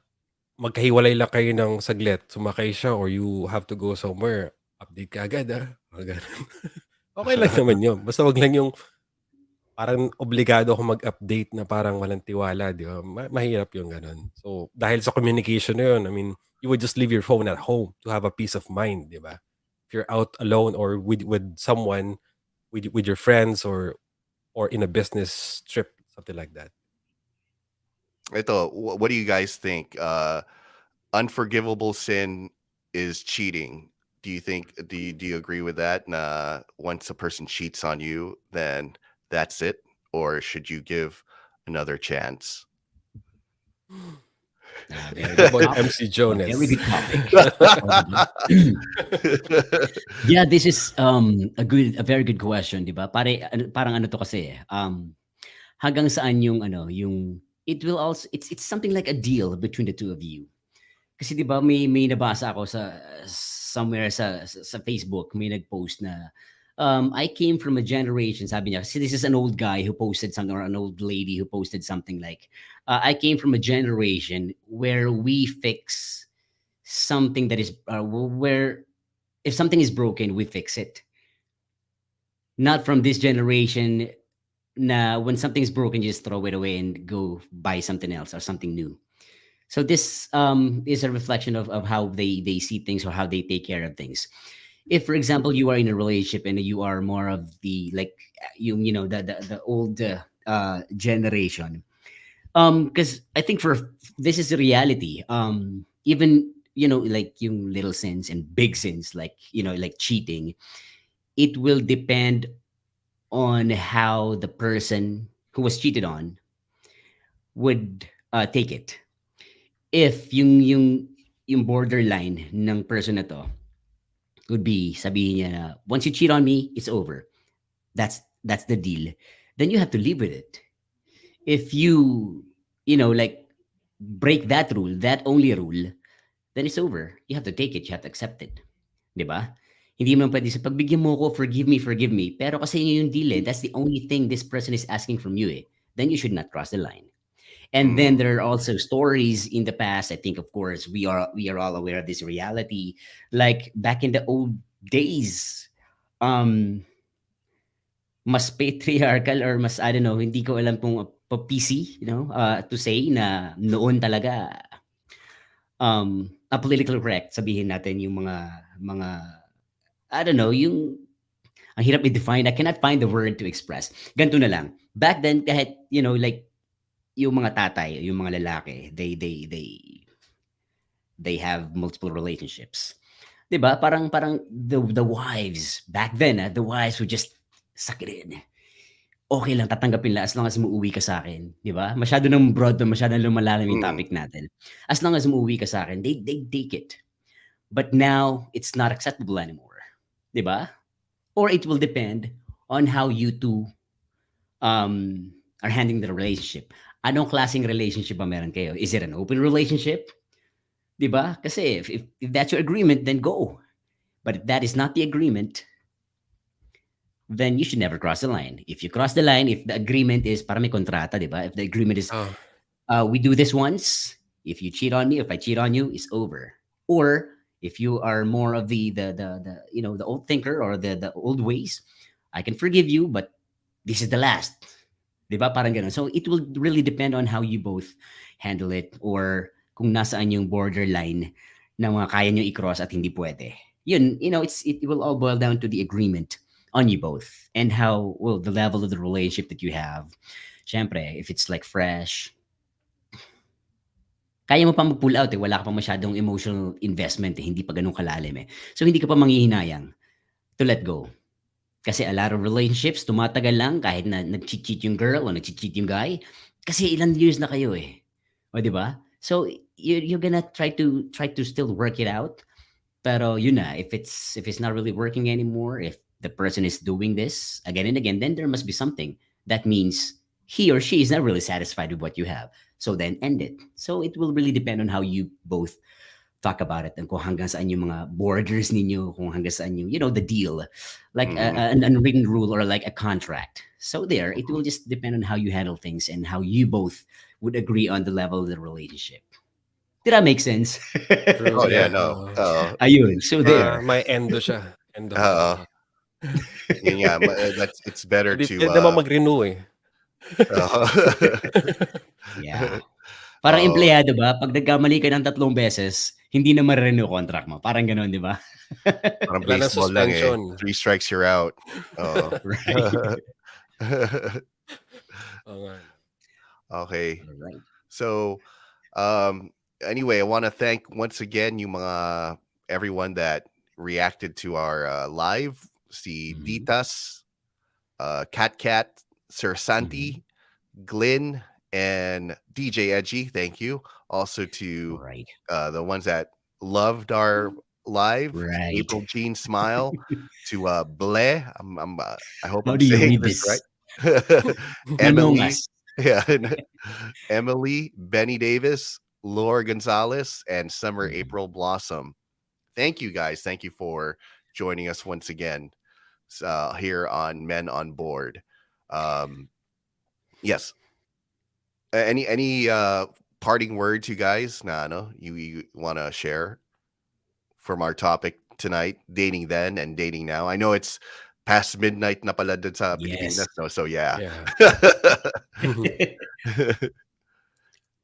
[SPEAKER 3] magkahiwalay lang kayo ng saglit. Sumakay siya or you have to go somewhere. Update ka agad mga ganun. Okay lang naman yun. Basta wag lang yung parang obligado ako mag-update na parang walang tiwala, di ba? Mahirap yung ganun. So, dahil sa communication na yun, I mean, you would just leave your phone at home to have a peace of mind, di ba? If you're out alone or with someone, with your friends or in a business trip, something like that.
[SPEAKER 1] Ito, what do you guys think? Unforgivable sin is cheating. Do you agree with that? Once a person cheats on you, then that's it, or should you give another chance?
[SPEAKER 2] Very
[SPEAKER 3] How
[SPEAKER 2] good
[SPEAKER 3] about
[SPEAKER 2] topic.
[SPEAKER 3] MC
[SPEAKER 2] A very
[SPEAKER 3] Jonas?
[SPEAKER 2] good topic. Oh, yeah, this is a very good question, 'di ba? Parang ano to kasi hanggang saan yung yung it will also it's something like a deal between the two of you. Kasi 'di ba may nabasa ako sa somewhere sa Facebook, may nag-post na I came from a generation, sabi niya, kasi this is an old guy who posted something, or an old lady who posted something like, I came from a generation where we fix something that is where if something is broken, we fix it. Not from this generation na when something is broken, you just throw it away and go buy something else or something new. So this is a reflection of how they see things or how they take care of things. If, for example, you are in a relationship and you are more of the like you know the old generation, because I think for this is the reality. Even like yung little sins and big sins, like like cheating, it will depend on how the person who was cheated on would take it. If yung borderline ng person na to would be, sabihin niya na, once you cheat on me, it's over. That's the deal. Then you have to live with it. If you like break that rule, that only rule, then it's over. You have to take it. You have to accept it. 'Di ba? Hindi mo pwede sa pagbigyan mo ko, forgive me. Pero kasi yun yung deal eh. That's the only thing this person is asking from you eh. Then you should not cross the line. And then
[SPEAKER 1] Mm.
[SPEAKER 2] there are also stories in the past. I think, of course, we are all aware of this reality. Like back in the old days, um, mas patriarchal, or mas, I don't know, hindi ko alam kung PC, to say na noon talaga, a political correct, sabihin natin yung mga, I don't know, yung, ang hirap i-define, I cannot find the word to express. Ganito na lang. Back then, kahit, like, yung mga tatay, yung mga lalaki, they have multiple relationships. 'Di ba? Parang the wives back then, the wives would just suck it in. Okay lang, tatanggapin lang as long as umuwi ka sa akin, 'di ba? Masyado nang broad, masyado nang lumalalim yung
[SPEAKER 1] Mm.
[SPEAKER 2] topic natin. As long as umuwi ka sa akin, they take it. But now it's not acceptable anymore, 'di ba? Or it will depend on how you two are handling the relationship. Anong klaseng relationship ba meron kayo? Is it an open relationship? 'Di ba? Kasi if that's your agreement, then go. But if that is not the agreement, then you should never cross the line. If you cross the line, if the agreement is, para may kontrata, di ba? If the agreement is,
[SPEAKER 3] Oh,
[SPEAKER 2] we do this once, if you cheat on me, if I cheat on you, it's over. Or if you are more of the old thinker, or the old ways, I can forgive you, but this is the last. Di ba? Parang ganun. So it will really depend on how you both handle it, or kung nasaan yung borderline na mga kaya nyo i-cross at hindi pwede. Yun, it will all boil down to the agreement on you both, and how, well, the level of the relationship that you have. Syempre, if it's like fresh, kaya mo pa mag-pull out eh, wala ka pa masyadong emotional investment eh, hindi pa ganun kalalim eh. So hindi ka pa manghihinayang to let go. Kasi a lot of relationships, tumatagal lang kahit na nag-cheat yung girl o nag-cheat yung guy. Kasi ilang years na kayo eh. O, di ba? So, you're gonna try to still work it out. Pero yun na, if it's not really working anymore, if the person is doing this again and again, then there must be something. That means he or she is not really satisfied with what you have. So then end it. So it will really depend on how you both talk about it, and kung hanggang saan yung mga borders ninyo, kung hanggang saan yung, the deal. Like an unwritten rule, or like a contract. So there, it will just depend on how you handle things and how you both would agree on the level of the relationship. Did that make sense?
[SPEAKER 3] true.
[SPEAKER 1] Oh yeah,
[SPEAKER 3] Yeah.
[SPEAKER 1] no.
[SPEAKER 2] Ayun. So there.
[SPEAKER 3] May endo siya. Endo.
[SPEAKER 1] Yun nga, it's better
[SPEAKER 3] Hindi
[SPEAKER 1] to
[SPEAKER 3] naman mag-renew eh.
[SPEAKER 1] uh,
[SPEAKER 2] Yeah. Parang
[SPEAKER 1] Oh,
[SPEAKER 2] empleyado ba, 'pag nagkamali ka ng 3 beses, hindi na mare-renew contract mo, parang gano'n, 'di ba?
[SPEAKER 1] parang
[SPEAKER 3] Wala ng
[SPEAKER 1] baseball lang eh.
[SPEAKER 3] suspension.
[SPEAKER 1] 3 strikes, you're out. Oo.
[SPEAKER 2] Right.
[SPEAKER 3] Oo nga 'no.
[SPEAKER 1] Okay.
[SPEAKER 2] Alright.
[SPEAKER 1] So, anyway, I want to thank once again yung mga everyone that reacted to our live. Si
[SPEAKER 2] Mhm,
[SPEAKER 1] Ditas, Cat Cat, Sir
[SPEAKER 2] mhm.
[SPEAKER 1] Santi, Glyn, and DJ Edgy. Thank you. Also to
[SPEAKER 2] Right,
[SPEAKER 1] the ones that loved our live.
[SPEAKER 2] right.
[SPEAKER 1] April Jean Smile, to Ble. I hope
[SPEAKER 2] How
[SPEAKER 1] I'm
[SPEAKER 2] do you
[SPEAKER 1] saying
[SPEAKER 2] read
[SPEAKER 1] this right.
[SPEAKER 2] this?
[SPEAKER 1] Emily,
[SPEAKER 2] Manongas.
[SPEAKER 1] yeah, Emily, Benny Davis, Laura Gonzalez, and Summer
[SPEAKER 2] Mhm.
[SPEAKER 1] April Blossom. Thank you guys. Thank you for joining us once again here on Men on Board. Um, yes. Any parting words, you guys? Na ano, you want to share from our topic tonight, dating then and dating now? I know it's past midnight na pala dun sa Pilipinas,
[SPEAKER 2] Yes.
[SPEAKER 1] no? So yeah.
[SPEAKER 3] Yeah.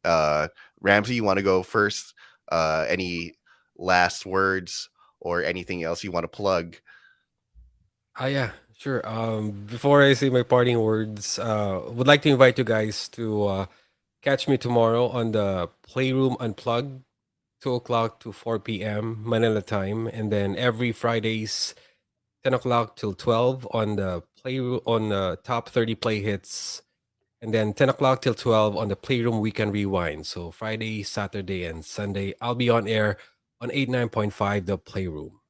[SPEAKER 1] uh Ramsey, you want to go first? Any last words or anything else you want to plug?
[SPEAKER 3] Yeah, sure. Before I say my parting words, would like to invite you guys to catch me tomorrow on the Playroom Unplugged, 2 o'clock to 4 p.m. Manila time, and then every Fridays, 10 o'clock till 12 on the Playroom on the top 30 play hits, and then 10 o'clock till 12 on the Playroom Weekend Rewind. So Friday, Saturday, and Sunday, I'll be on air on 89.5 the Playroom.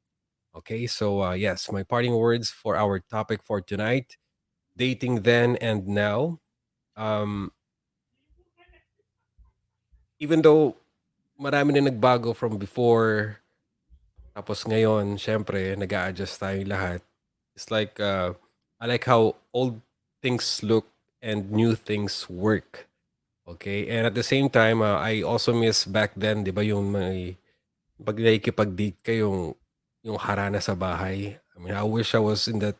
[SPEAKER 3] Okay, so yes, my parting words for our topic for tonight: dating then and now. Um, even though marami na nagbago from before, tapos ngayon, syempre, nag-a-adjust tayong lahat. It's like, I like how old things look and new things work. Okay? And at the same time, I also miss back then, di ba, yung may, pag nakikipag-date ka, yung harana sa bahay. I mean, I wish I was in that.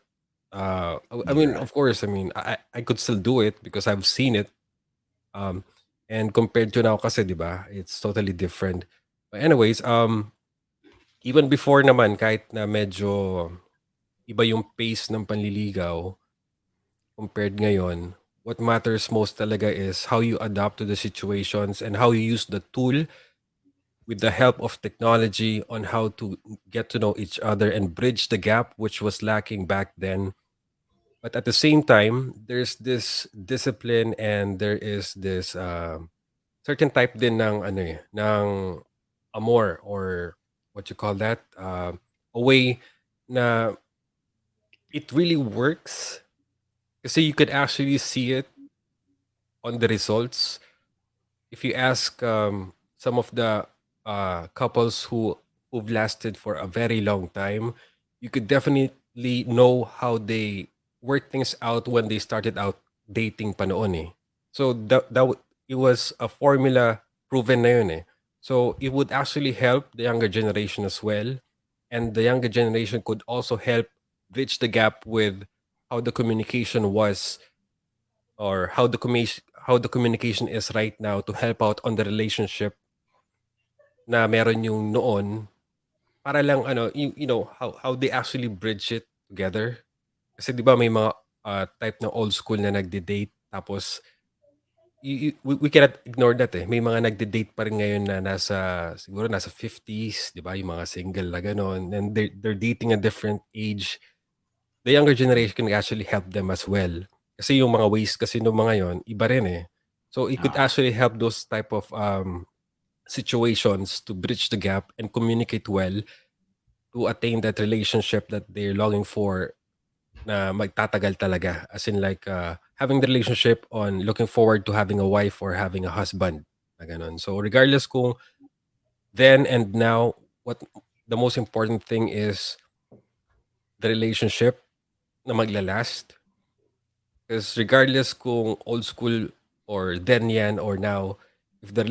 [SPEAKER 3] I mean,
[SPEAKER 2] Yeah.
[SPEAKER 3] of course, I mean, I could still do it because I've seen it. Um, and compared to now, kasi, di ba, it's totally different. But anyways, even before naman, kahit na medyo iba yung pace ng panliligaw compared ngayon, what matters most talaga is how you adapt to the situations and how you use the tool with the help of technology on how to get to know each other and bridge the gap which was lacking back then. But at the same time, there's this discipline and there is this certain type din ng ano eh, ng amor, or what you call that, a way na it really works kasi you could actually see it on the results. If you ask some of the couples who've lasted for a very long time, you could definitely know how they work things out when they started out dating pa noon eh. So it was a formula proven na yun eh. So it would actually help the younger generation as well, and the younger generation could also help bridge the gap with how the communication was, or how the communication is right now, to help out on the relationship na meron yung noon, para lang ano, you know how they actually bridge it together. Kasi 'di ba may mga type ng old school na nagde-date, tapos we cannot ignore that eh. May mga nagde-date pa rin ngayon na siguro nasa 50s, 'di ba? Yung mga single na gano'n, and they're dating a different age. The younger generation can actually help them as well. Kasi yung mga ways kasi nung mga yon iba rin eh. So it could
[SPEAKER 2] Ah,
[SPEAKER 3] actually help those type of situations to bridge the gap and communicate well to attain that relationship that they're longing for, na magtatagal talaga. As in like having the relationship on looking forward to having a wife or having a husband. Na ganun. So regardless kung then and now, what the most important thing is the relationship na maglalast. Because regardless kung old school or then yan or now, if the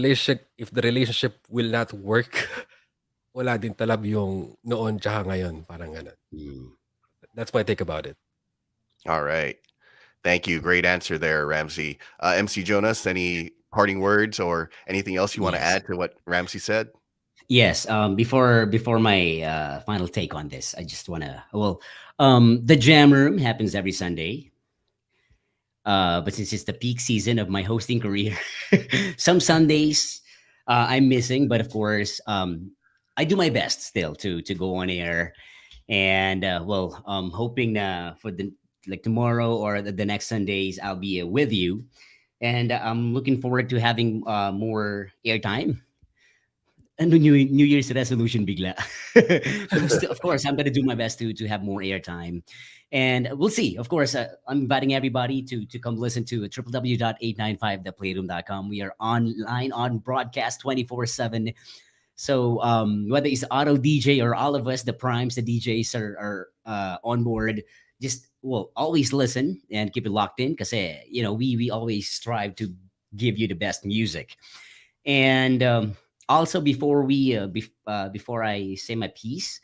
[SPEAKER 3] relationship will not work, wala din talab yung noon tsaka ngayon, parang ganun.
[SPEAKER 2] hmm.
[SPEAKER 3] That's my take about it.
[SPEAKER 1] All right. Thank you. Great answer there, Ramsey. MC Jonas, any parting words or anything else you want to
[SPEAKER 2] Yes.
[SPEAKER 1] add to what Ramsey said?
[SPEAKER 2] Yes. Before my final take on this, I just wanna the jam room happens every Sunday. But since it's the peak season of my hosting career, some Sundays I'm missing. But of course, I do my best still to go on air, and hoping for the like tomorrow or the next Sundays I'll be with you, and I'm looking forward to having more airtime. And the New Year's resolution bigla. But still, of course, I'm gonna do my best to have more airtime, and we'll see. Of course, I'm inviting everybody to come listen to www.895theplayroom.com. We are online on broadcast 24/7. So whether it's auto DJ or all of us, the primes, the DJs are on board. Just always listen and keep it locked in because we always strive to give you the best music. And also, before I say my piece,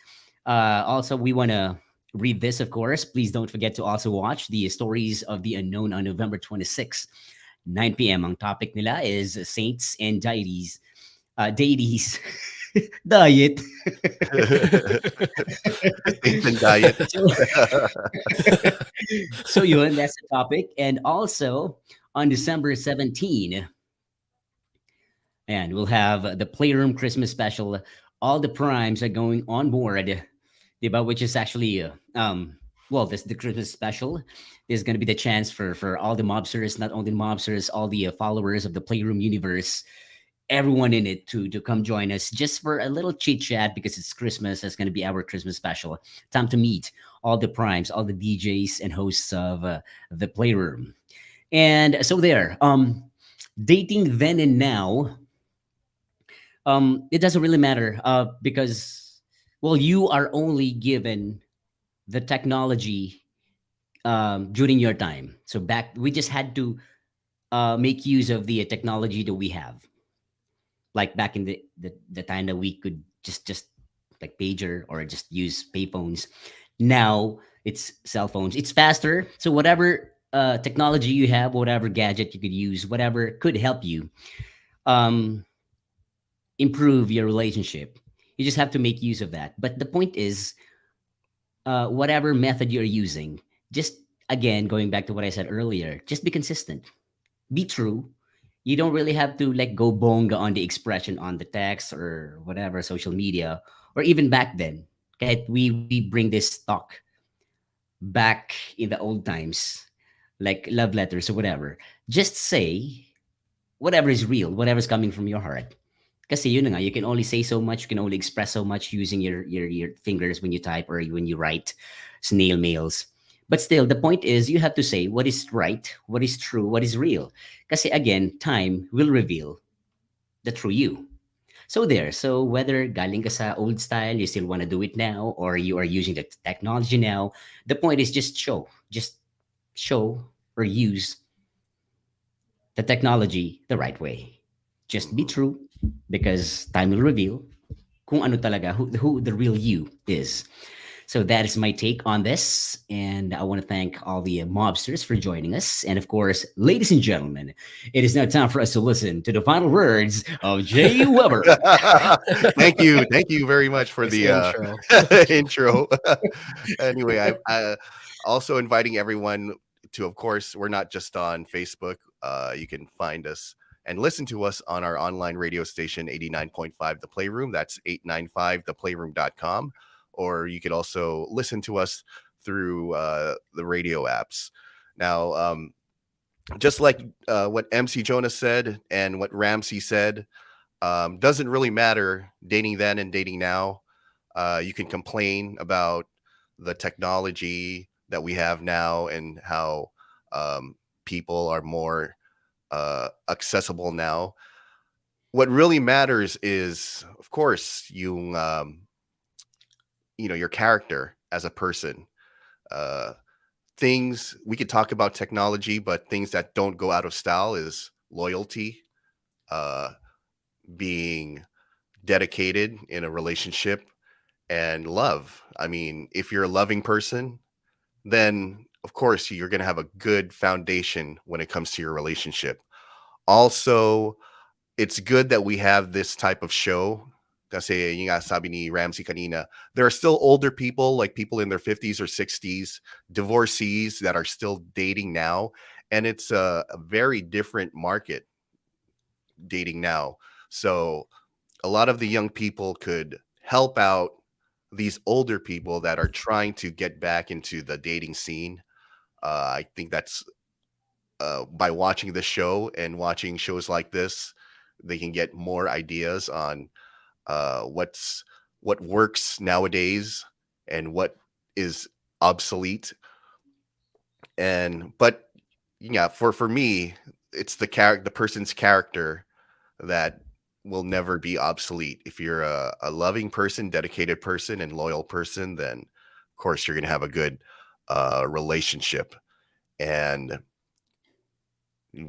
[SPEAKER 2] also we want to read this. Of course, please don't forget to also watch the Stories of the Unknown on November 26th, 9 p.m. Ang topic nila is Saints and Deities. Deities. Diet.
[SPEAKER 1] Nathan Diet.
[SPEAKER 2] So yun, that's the topic. And also on December 17, and we'll have the Playroom Christmas special. All the primes are going on board, diba? Which is actually, this the Christmas special. Is going to be the chance for all the mobsters, not only mobsters, all the followers of the Playroom universe, everyone in it to come join us just for a little chit chat because it's Christmas. It's going to be our Christmas special. Time to meet all the primes, all the DJs and hosts of the Playroom. And so there, dating then and now, it doesn't really matter because you are only given the technology during your time. So back we just had to make use of the technology that we have, like back in the time that we could just like pager or just use payphones. Now it's cell phones, it's faster. So whatever technology you have, whatever gadget you could use, whatever could help you um improve your relationship, you just have to make use of that. But the point is, whatever method you're using, just again going back to what I said earlier, just be consistent, be true. You don't really have to like go bonga on the expression on the text or whatever social media, or even back then. Okay, we bring this talk back in the old times, like love letters or whatever. Just say whatever is real, whatever's coming from your heart. Kasi yun na nga, you can only say so much, you can only express so much using your fingers when you type or when you write snail mails. But still, the point is you have to say what is right, what is true, what is real. Kasi again, time will reveal the true you. So there, so whether galing ka sa old style, you still want to do it now, or you are using the technology now, the point is just show or use the technology the right way. Just be true because time will reveal kung ano talaga, who the real you is. So that is my take on this. And I want to thank all the mobsters for joining us. And of course, ladies and gentlemen, it is now time for us to listen to the final words of Jay Weber.
[SPEAKER 1] Thank you. Thank you very much for
[SPEAKER 3] Nice
[SPEAKER 1] the
[SPEAKER 3] intro.
[SPEAKER 1] intro. Anyway, I also inviting everyone to, of course, we're not just on Facebook. You can find us and listen to us on our online radio station, 89.5 The Playroom. That's 895theplayroom.com. Or you could also listen to us through the radio apps. Now, just like what MC Jonas said and what Ramsey said, doesn't really matter dating then and dating now. You can complain about the technology that we have now and how people are more accessible now. What really matters is, of course, your character as a person. Things we could talk about technology, but things that don't go out of style is loyalty, uh, being dedicated in a relationship, and love. I mean, if you're a loving person, then of course you're going to have a good foundation when it comes to your relationship. Also, it's good that we have this type of show. Kasi yun nga sabi ni Ramsey kanina, there are still older people, like people in their 50s or 60s, divorcees that are still dating now. And it's a very different market dating now. So a lot of the young people could help out these older people that are trying to get back into the dating scene. I think that's by watching the show and watching shows like this, they can get more ideas on what works nowadays and what is obsolete. And but yeah, for me, it's the person's character that will never be obsolete. If you're a loving person, dedicated person, and loyal person, then of course you're gonna have a good relationship. And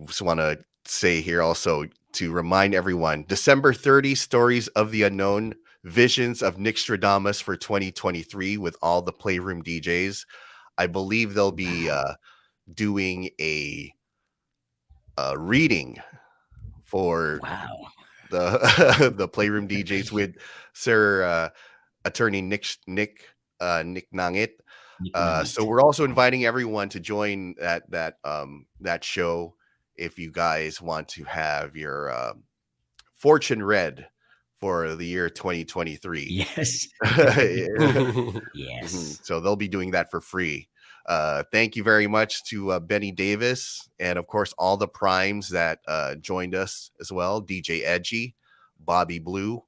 [SPEAKER 1] just want to say here also to remind everyone, December 30, Stories of the Unknown, Visions of Nixtradamus for 2023 with all the Playroom DJs. I believe they'll be doing a reading for
[SPEAKER 2] Wow.
[SPEAKER 1] the the Playroom DJs with Sir Attorney Nick Nangit.
[SPEAKER 2] Nick
[SPEAKER 1] So
[SPEAKER 2] Nangit.
[SPEAKER 1] we're also inviting everyone to join that show if you guys want to have your fortune read for the year 2023.
[SPEAKER 2] Yes.
[SPEAKER 1] Yeah.
[SPEAKER 2] Yes.
[SPEAKER 1] So they'll be doing that for free. Thank you very much to Benny Davis and of course all the primes that joined us as well. DJ Edgy, Bobby Blue,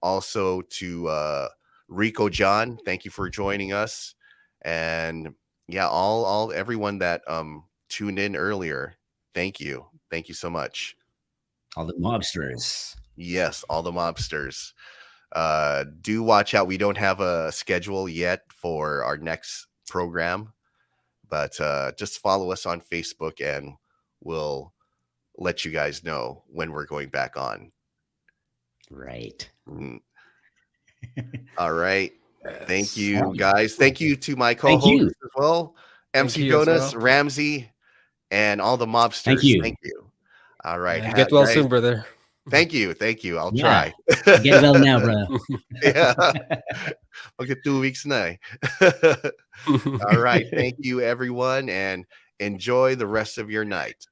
[SPEAKER 1] also to Rico John. Thank you for joining us. And yeah, all everyone that tuned in earlier. Thank you. Thank you so much.
[SPEAKER 2] All the mobsters.
[SPEAKER 1] Yes, all the mobsters. Do watch out. We don't have a schedule yet for our next program, but just follow us on Facebook and we'll let you guys know when we're going back on.
[SPEAKER 2] Right.
[SPEAKER 1] Mm. All right. Thank
[SPEAKER 3] Yes.
[SPEAKER 1] you,
[SPEAKER 2] Alright.
[SPEAKER 1] guys. Thank you to my
[SPEAKER 2] Thank
[SPEAKER 1] co-hosts
[SPEAKER 2] you.
[SPEAKER 1] as well,
[SPEAKER 3] Thank
[SPEAKER 1] MC
[SPEAKER 3] you as
[SPEAKER 1] Jonas,
[SPEAKER 3] well.
[SPEAKER 1] Ramsey, and all the mobsters.
[SPEAKER 2] Thank you.
[SPEAKER 1] Thank you. All right.
[SPEAKER 3] And get well
[SPEAKER 1] guys,
[SPEAKER 3] soon, brother.
[SPEAKER 1] thank you. Thank you. I'll
[SPEAKER 2] Yeah.
[SPEAKER 1] try.
[SPEAKER 2] Get well now, bro.
[SPEAKER 1] Yeah. Magka 2 weeks na eh. All right. Thank you, everyone, and enjoy the rest of your night.